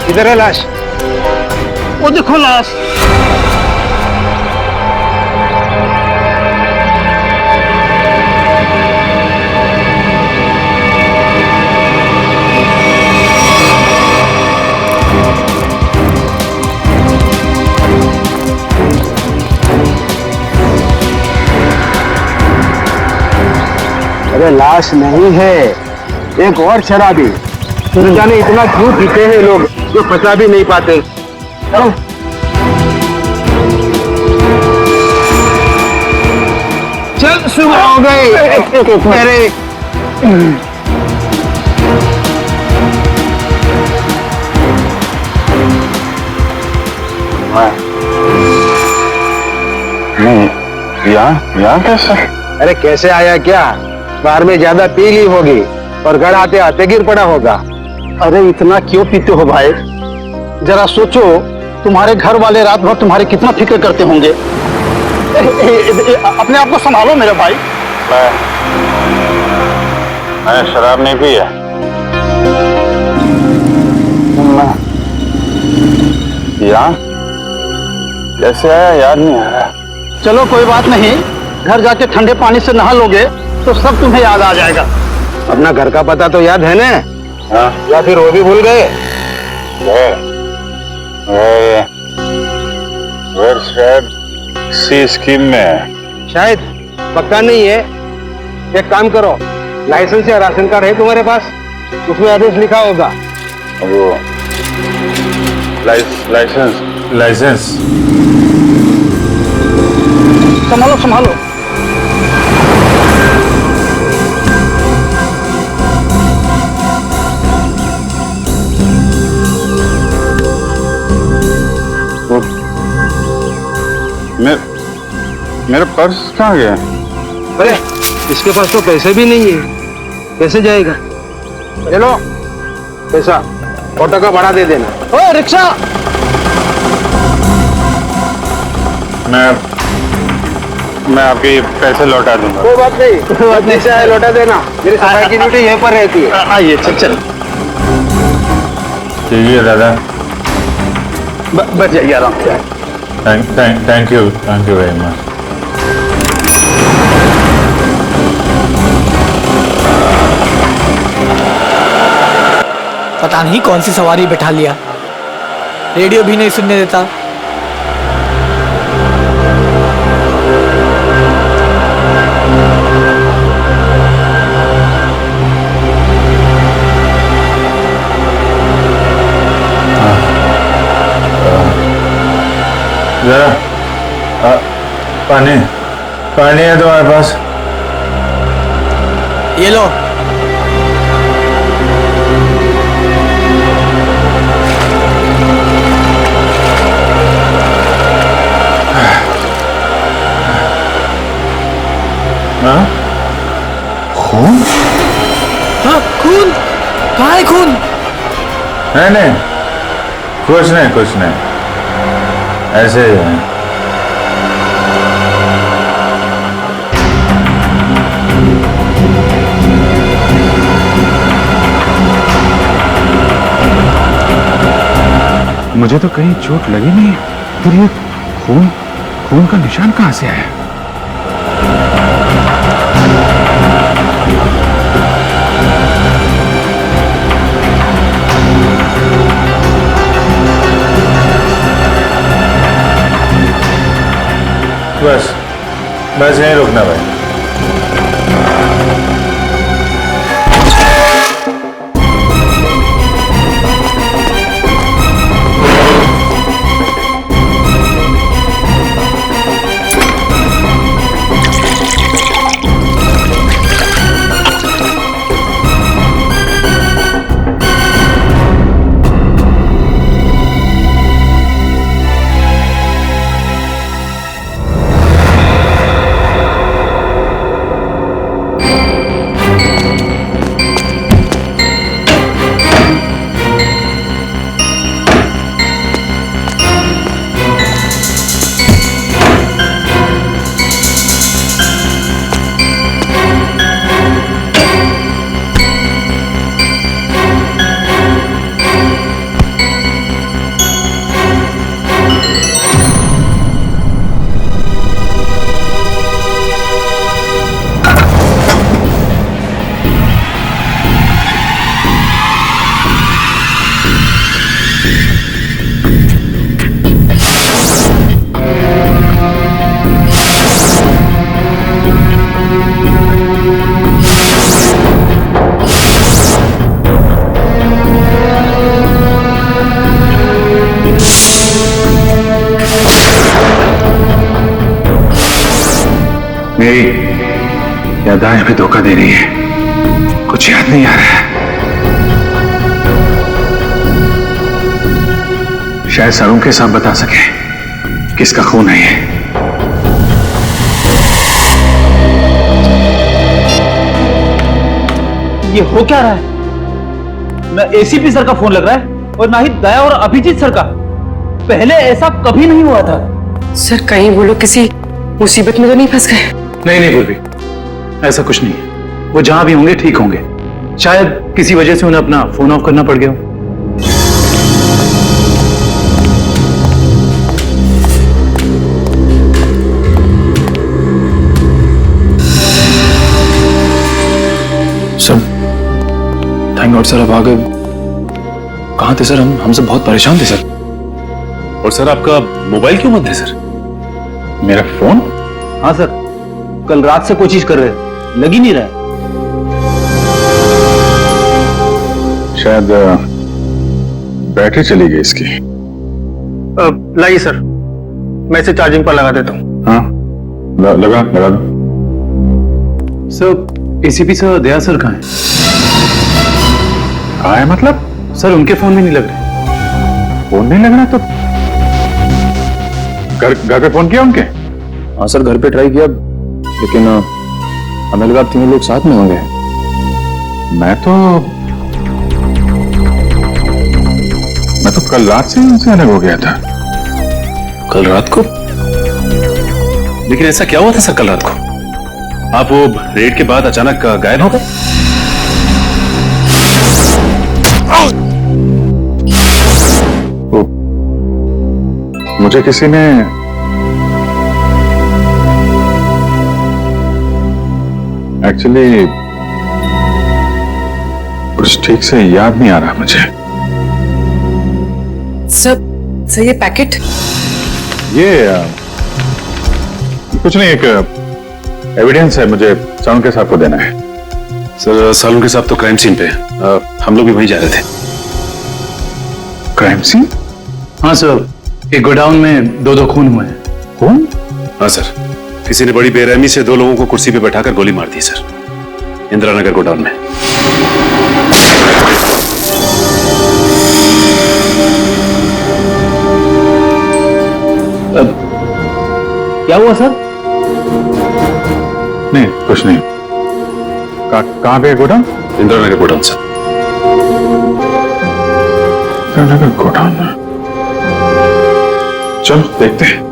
S10: इधर है लाश, वो देखो लाश। अरे लाश नहीं है, एक और शराबी। न जाने इतना क्यों पीते हैं लोग जो फंसा भी नहीं पाते। चलो चल, सुबह हो गई। अरे
S6: नहीं, यहाँ कैसे?
S10: अरे कैसे आया क्या? बाहर में ज्यादा पी ली होगी और घर आते आते गिर पड़ा होगा। अरे इतना क्यों पीते हो भाई? जरा सोचो, तुम्हारे घर वाले रात भर तुम्हारे कितना फिक्र करते होंगे। अपने आप को संभालो मेरे भाई।
S6: मैंने शराब नहीं पी है। यहाँ कैसे आया याद नहीं आ रहा।
S10: चलो कोई बात नहीं, घर जाके ठंडे पानी से नहा लोगे तो सब तुम्हें याद आ जाएगा। अपना घर का पता तो याद है ना?
S6: हाँ?
S10: या फिर वो भी भूल गए?
S6: शायद सी स्कीम में है।
S10: शायद, पक्का नहीं है। एक काम करो, लाइसेंस या राशन कार्ड है तुम्हारे पास? उसमें आदेश लिखा होगा।
S6: वो लाइसेंस
S10: संभालो संभालो।
S6: मेरा पर्स कहाँ गया?
S10: अरे इसके पास तो पैसे भी नहीं है, कैसे जाएगा? चलो पैसा ऑटो का भाड़ा दे देना। ओ रिक्शा!
S6: मैं आपके पैसे लौटा दूंगा।
S10: कोई बात नहीं से लौटा देना, मेरी सफाई की ड्यूटी यहीं पर रहती है।
S6: आइए चल। ठीक है दादा,
S10: बच जाइए आराम से।
S6: Thank you very much.
S5: पता नहीं कौन सी सवारी बैठा लिया, रेडियो भी नहीं सुनने देता।
S6: जरा पानी है तुम्हारे पास?
S5: ये लो।
S6: खून?
S5: हाँ खून? कहाँ है खून?
S6: नहीं कुछ नहीं, ऐसे ही है। मुझे तो कहीं चोट लगी नहीं, फिर ये खून का निशान कहाँ से आया? बस यहीं रुकना भाई। मेरी यादें भी धोखा दे रही है, कुछ याद नहीं आ रहा है। शायद सरों के साथ बता सके किसका खून है ये।
S11: ये हो क्या रहा है? ना एसीपी सर का फोन लग रहा है और ना ही दया और अभिजीत सर का। पहले ऐसा कभी नहीं हुआ था।
S8: सर कहीं वो लोग किसी मुसीबत में तो नहीं फंस गए?
S11: नहीं बोलबी, ऐसा कुछ नहीं है। वो जहां भी होंगे ठीक होंगे। शायद किसी वजह से उन्हें अपना फोन ऑफ करना पड़ गया हो।
S4: सर थैंक गॉड सर, अब आ गए। कहाँ थे सर? हमसे बहुत परेशान थे सर।
S6: और सर आपका मोबाइल क्यों बंद है सर?
S11: मेरा फोन? हाँ सर, कल रात से कोशिश कर रहे थे, लग ही नहीं रहा है।
S6: शायद बैटरी चली गई इसकी।
S11: लाइए सर, मैं इसे चार्जिंग पर लगा देता हूँ।
S6: हाँ लगा दो।
S11: सर एसीपी सर दया सर कहाँ हैं?
S6: कहाँ है मतलब?
S11: सर उनके फोन में नहीं लग रहे।
S6: फोन नहीं लग रहा तो घर पे फोन किया उनके?
S3: हाँ सर, घर पे ट्राई किया, लेकिन हमें लगा तीनों लोग साथ में होंगे।
S6: मैं तो कल रात से ही उनसे अलग हो गया था।
S12: कल रात को? लेकिन ऐसा क्या हुआ था सर कल रात को? आप वो रेड के बाद अचानक गायब हो गए?
S6: मुझे किसी ने एक्चुअली कुछ ठीक से याद नहीं आ रहा मुझे।
S13: सर ये पैकेट?
S6: ये कुछ नहीं, एक एविडेंस है, मुझे सालुंके साहब को देना है।
S12: सर सालुंके साहब तो क्राइम सीन पे हम लोग भी वहीं जा रहे थे।
S6: Crime scene?
S11: हाँ सर, एक गोडाउन में दो खून हुए हैं।
S6: कौन?
S12: हाँ सर, किसी ने बड़ी बेरहमी से 2 लोगों को कुर्सी पे बैठाकर गोली मार दी सर, इंदिरा नगर गोडाउन में।
S11: क्या हुआ सर?
S6: नहीं कुछ नहीं। कहां पे godown?
S12: Indira Nagar godown sir.
S6: Indira Nagar godown में? चलो देखते हैं।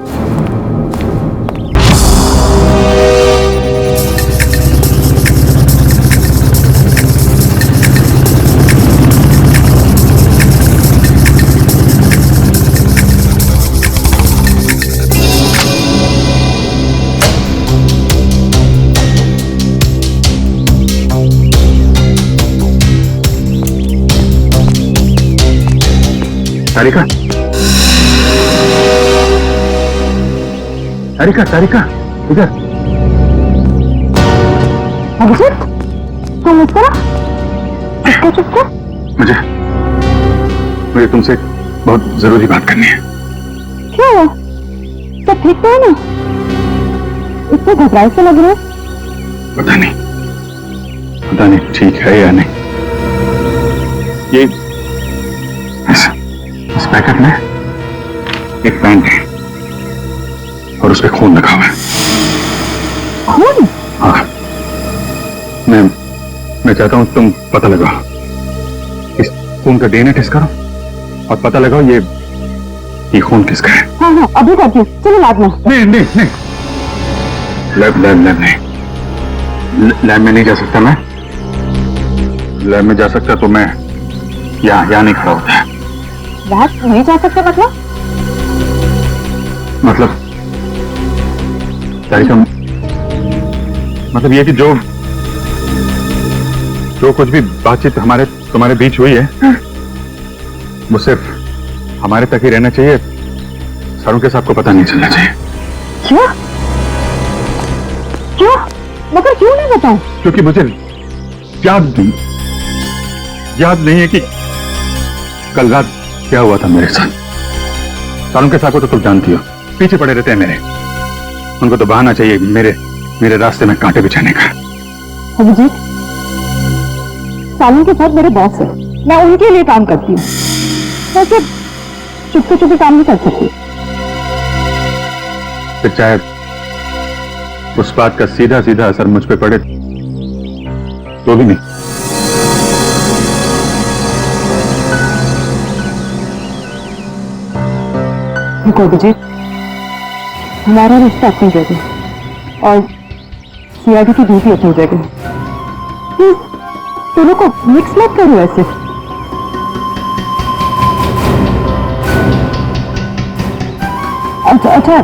S6: तारिका, तारिका, तारिका, इधर।
S7: अभिजीत, तुम इस तरह चुपके?
S6: मुझे तुमसे बहुत जरूरी बात करनी है।
S7: क्या हुआ? सब ठीक तो है ना? इतने घबराए से लग रहे?
S6: पता नहीं ठीक है या नहीं। ये इस पैकेट में एक पेन है और उस पे खून लगा हुआ है।
S7: खून?
S6: हाँ, मैं चाहता हूं तुम पता लगाओ, इस खून का डीएनए टेस्ट करो और पता लगाओ ये खून किसका है।
S7: हाँ अभी करती हूँ, चलो लैब में।
S6: नहीं लैब नहीं, लैब में नहीं जा सकता मैं। लैब में जा सकता तो मैं यहाँ नहीं खड़ा होता है।
S7: लैब नहीं जा सकते
S6: मतलब तारिका, मतलब ये कि जो कुछ भी बातचीत तुम्हारे बीच हुई है वो सिर्फ हमारे तक ही रहना चाहिए, सालुंके साहब को पता नहीं चलना चाहिए।
S7: क्यों? मगर क्यों नहीं बताऊं?
S6: क्योंकि मुझे याद नहीं है कि कल रात क्या हुआ था मेरे साथ। सालुंके साहब को तो तुम जानती हो, पीछे पड़े रहते हैं मेरे। उनको तो बहाना चाहिए मेरे रास्ते में कांटे बिछाने का।
S7: अभिजीत, सालुंके साहब मेरे बॉस है, मैं उनके लिए काम करती हूँ। वैसे चुपके काम नहीं कर सकती।
S6: फिर चाहे उस बात का सीधा असर मुझ पे पड़े तो भी नहीं।
S7: देखो अभिजीत, हमारा रिश्ता अपनी जगह और सीआईडी की ड्यूटी अपनी जगह। दोनों को मिक्स मत करो ऐसे। अच्छा,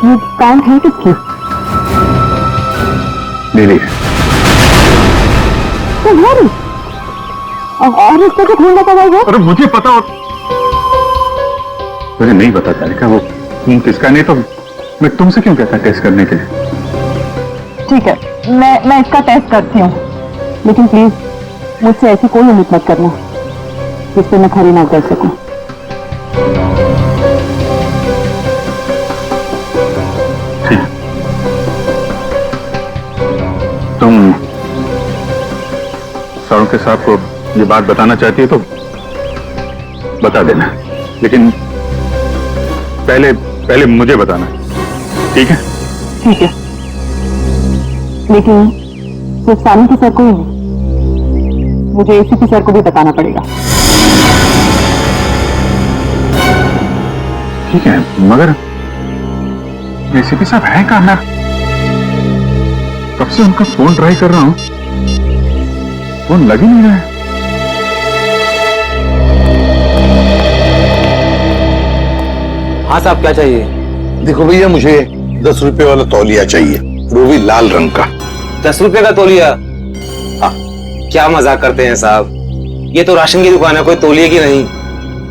S7: ये पैंट है किसकी?
S6: मेरी है।
S7: तुम्हारी? और इस पे तो खून लगा हुआ है।
S6: अरे मुझे पता हो, मुझे नहीं पता तारिका वो खून किसका। नहीं तो मैं तुमसे क्यों कहता टेस्ट करने के लिए।
S7: ठीक है, मैं इसका टेस्ट करती हूँ, लेकिन प्लीज मुझसे ऐसी कोई उम्मीद मत करना जिससे मैं खरी ना कर सकूं।
S6: ठीक, तुम सालुंके साहब को ये बात बताना चाहती है तो बता देना, लेकिन पहले पहले मुझे बताना, ठीक है?
S7: ठीक है, लेकिन सिर्फ सानी के सर को ही नहीं, मुझे एसीपी सर को भी बताना पड़ेगा।
S6: ठीक है, मगर एसीपी साहब है कहाँ? मैं कब से उनका फोन ट्राई कर रहा हूं, फोन लग ही नहीं रहा है।
S3: हाँ साहब, क्या चाहिए?
S14: देखो भैया, मुझे 10 रुपए वाला तौलिया चाहिए, वो भी लाल रंग का।
S3: 10 रुपए का तौलिया? हाँ, क्या मजाक करते हैं साहब, ये तो राशन की दुकान है, कोई तौलिए की नहीं।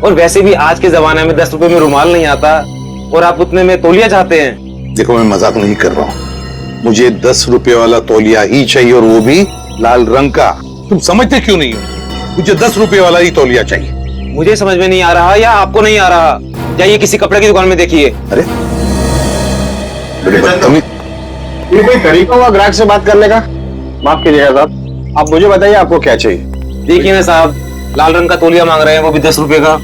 S3: और वैसे भी आज के जमाने में 10 रुपए में रुमाल नहीं आता, और आप उतने में तौलिया चाहते हैं?
S14: देखो, मैं मजाक नहीं कर रहा हूँ, मुझे 10 रुपए वाला तौलिया ही चाहिए, और वो भी लाल रंग का। तुम समझते क्यों नहीं हो? मुझे 10 रुपए वाला ही तौलिया चाहिए।
S3: मुझे समझ में नहीं आ रहा या आपको नहीं आ रहा? जाइए किसी कपड़े की दुकान में देखिए।
S14: अरे ये कोई तरीका हुआ ग्राहक से बात करने का? माफ कीजिएगा साहब, आप मुझे बताइए आपको क्या चाहिए।
S3: देखिए ना साहब, लाल रंग का तौलिया मांग रहे हैं, वो भी 10 रुपए का।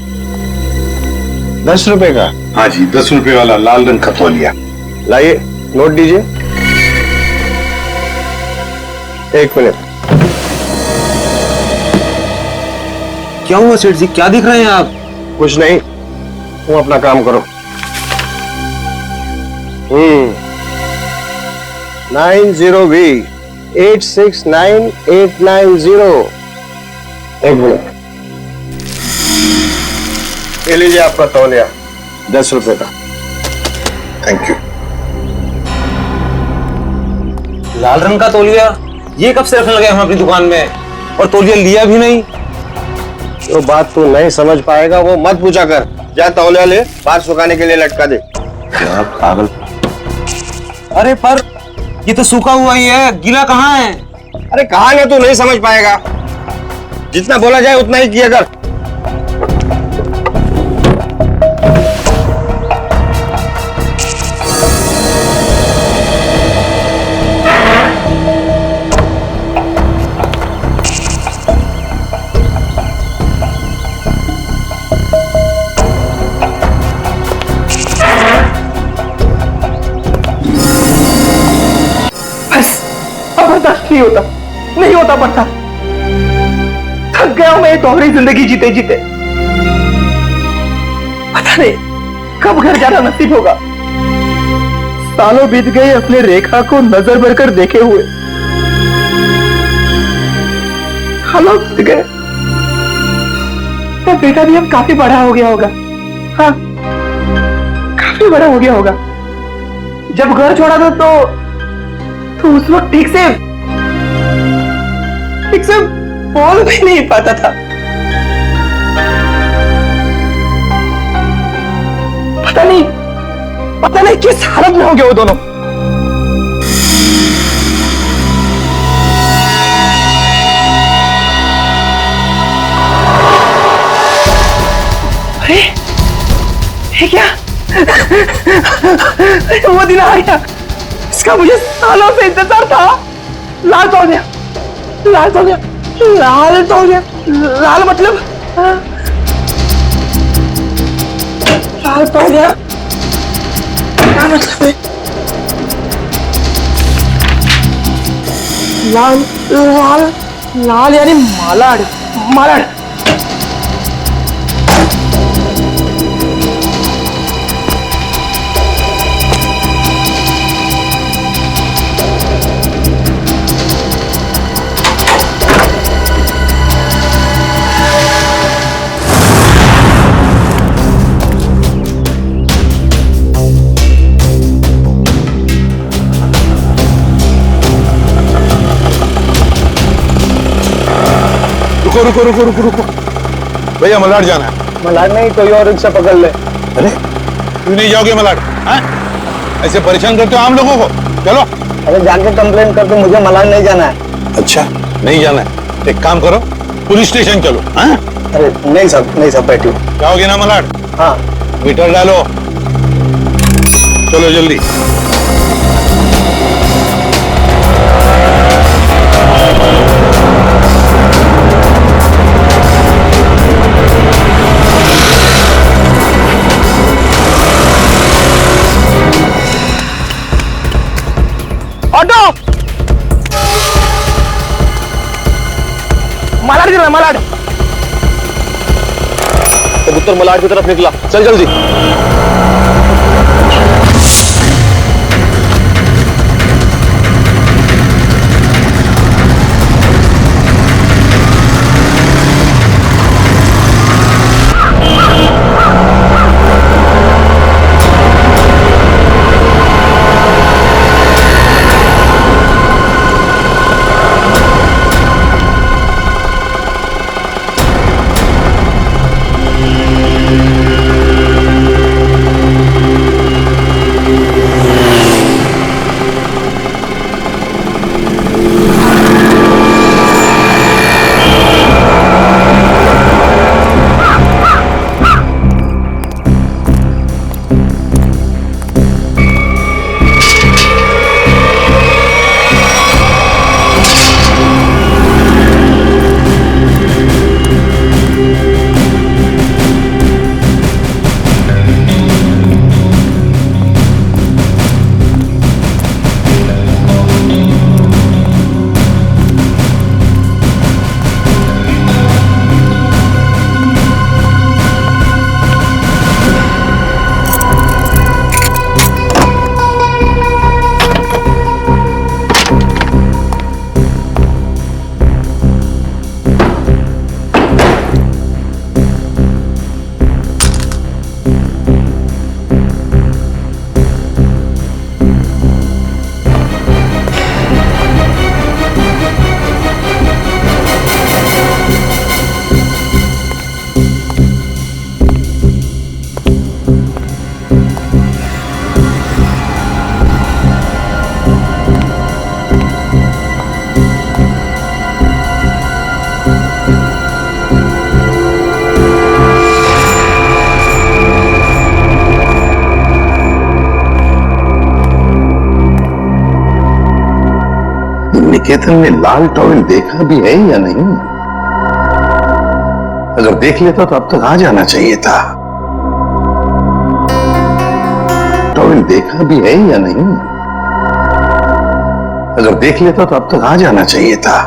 S14: 10 रुपए का? हाँ जी, 10 रुपए वाला लाल रंग का तौलिया। लाइए, नोट दीजिए। 1 मिनट।
S3: क्या हुआ सेठ जी, क्या दिख रहे हैं आप?
S14: कुछ नहीं, तुम अपना काम करो। 90V 869890। 1 मिनट। ये लीजिए आपका तौलिया, 10 रुपए का। Thank you.
S3: लाल रंग का तौलिया? ये कब से रखने लगे हम अपनी दुकान में, और तौलिया लिया भी नहीं?
S14: जो बात तू नहीं समझ पाएगा वो मत पूछा कर। जा तौलिया ले, बाहर सुखाने के लिए लटका दे। क्या पागल।
S3: अरे पर ये तो सूखा हुआ ही है, गीला कहाँ है?
S14: अरे कहाँ है, तू नहीं समझ पाएगा। जितना बोला जाए उतना ही किया कर।
S5: नहीं होता, नहीं होता पड़ता। थक गया हूं मैं ये दोहरी जिंदगी जीते जीते। पता नहीं कब घर जाना नसीब होगा। सालों बीत गए अपने रेखा को नजर भरकर देखे हुए। सालों बीत गए। तो बेटा भी अब काफी बड़ा हो गया होगा। हाँ, काफी बड़ा हो गया होगा। जब घर छोड़ा था तो उस वक्त ठीक से बोल भी नहीं पाता था। पता नहीं किस हालत में होंगे वो दोनों। अरे ये क्या? वो दिन आ गया, इसका मुझे सालों से इंतजार था। लाल तौलिया, लाल तौलिया, लाल तौलिया, लाल मतलब लाल तौलिया क्या मतलब है? लाल लाल लाल यानी मालाड, मालाड।
S14: रुको रुको रुको रुको भैया, मलाड जाना है। मलाड नहीं, कोई और रिक्शा पकड़ ले। अरे
S6: क्यों नहीं जाओगे मलाड? ऐसे परेशान करते हो आम लोगों को। चलो।
S14: अरे जाके कंप्लेन कर दो, मुझे मलाड नहीं जाना है। अच्छा नहीं जाना है, एक काम करो, पुलिस स्टेशन चलो। अरे नहीं सब बैठिए।
S6: जाओगे ना मलाड?
S14: हाँ।
S6: मीटर डालो, चलो जल्दी।
S3: कबूतर मलाड की तरफ निकला, चल जल्दी।
S14: निकेतन में लाल टॉवेल देखा भी है या नहीं? अगर देख लेता तो अब तक आ जाना चाहिए था। टॉवेल देखा भी है या नहीं? अगर देख लेता तो अब तक आ जाना चाहिए था।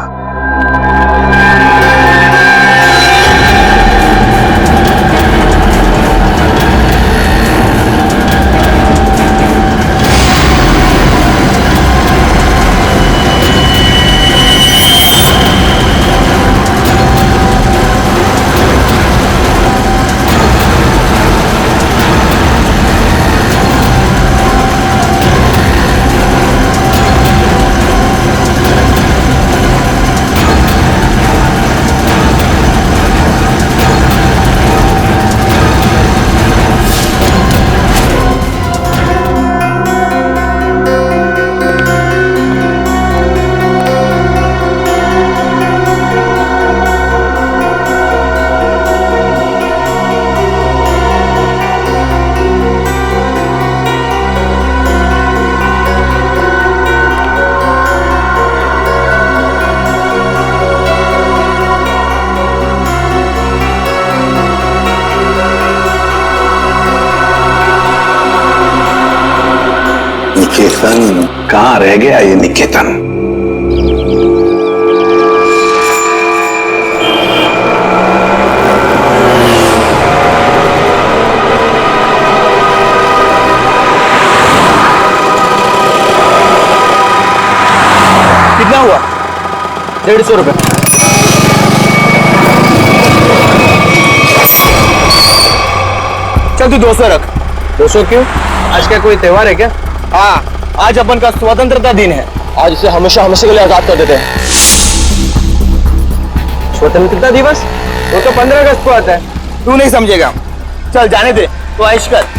S14: निकेतन कहां रह गया ये निकेतन?
S3: कितना हुआ? 150 रुपए। चल तू 200 रख। 200 क्यों? आज क्या कोई त्योहार है क्या? हाँ, आज अपन का स्वतंत्रता दिन है। आज इसे हमेशा हमेशा के लिए आजाद कर देते हैं। स्वतंत्रता दिवस वो तो 15 अगस्त को आता है। तू नहीं समझेगा। चल जाने दे, तो ऐश कर।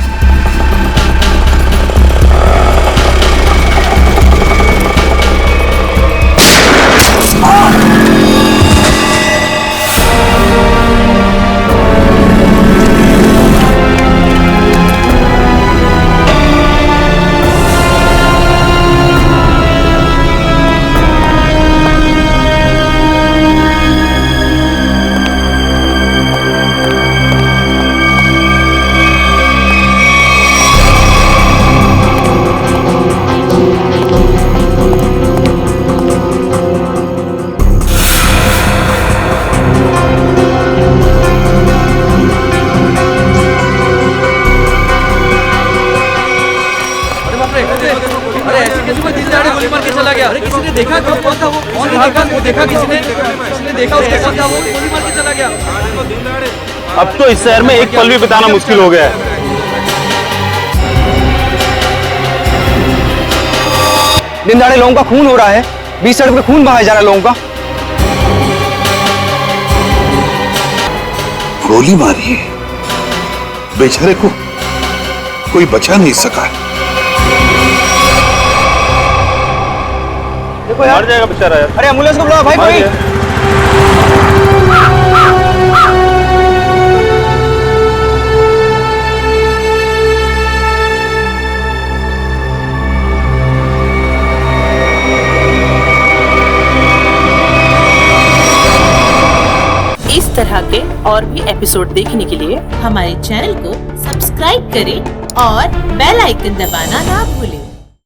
S11: देखा किसी ने देखा उसके साथ वो गोली मार के चला गया।
S2: अब तो इस शहर में एक पल भी बिताना मुश्किल हो गया है।
S11: दिन दहाड़े लोगों का खून हो रहा है, बीच सड़क पे खून बहाया जा रहा है लोगों का।
S14: गोली मारी है, बेचारे को कोई बचा नहीं सका।
S11: देखो यार,
S2: मर जाएगा बेचारा यार।
S11: अरे एम्बुलेंस को बुलाओ भाई कोई।
S15: इस तरह के और भी एपिसोड देखने के लिए हमारे चैनल को सब्सक्राइब करें और बेल आइकन दबाना ना भूलें।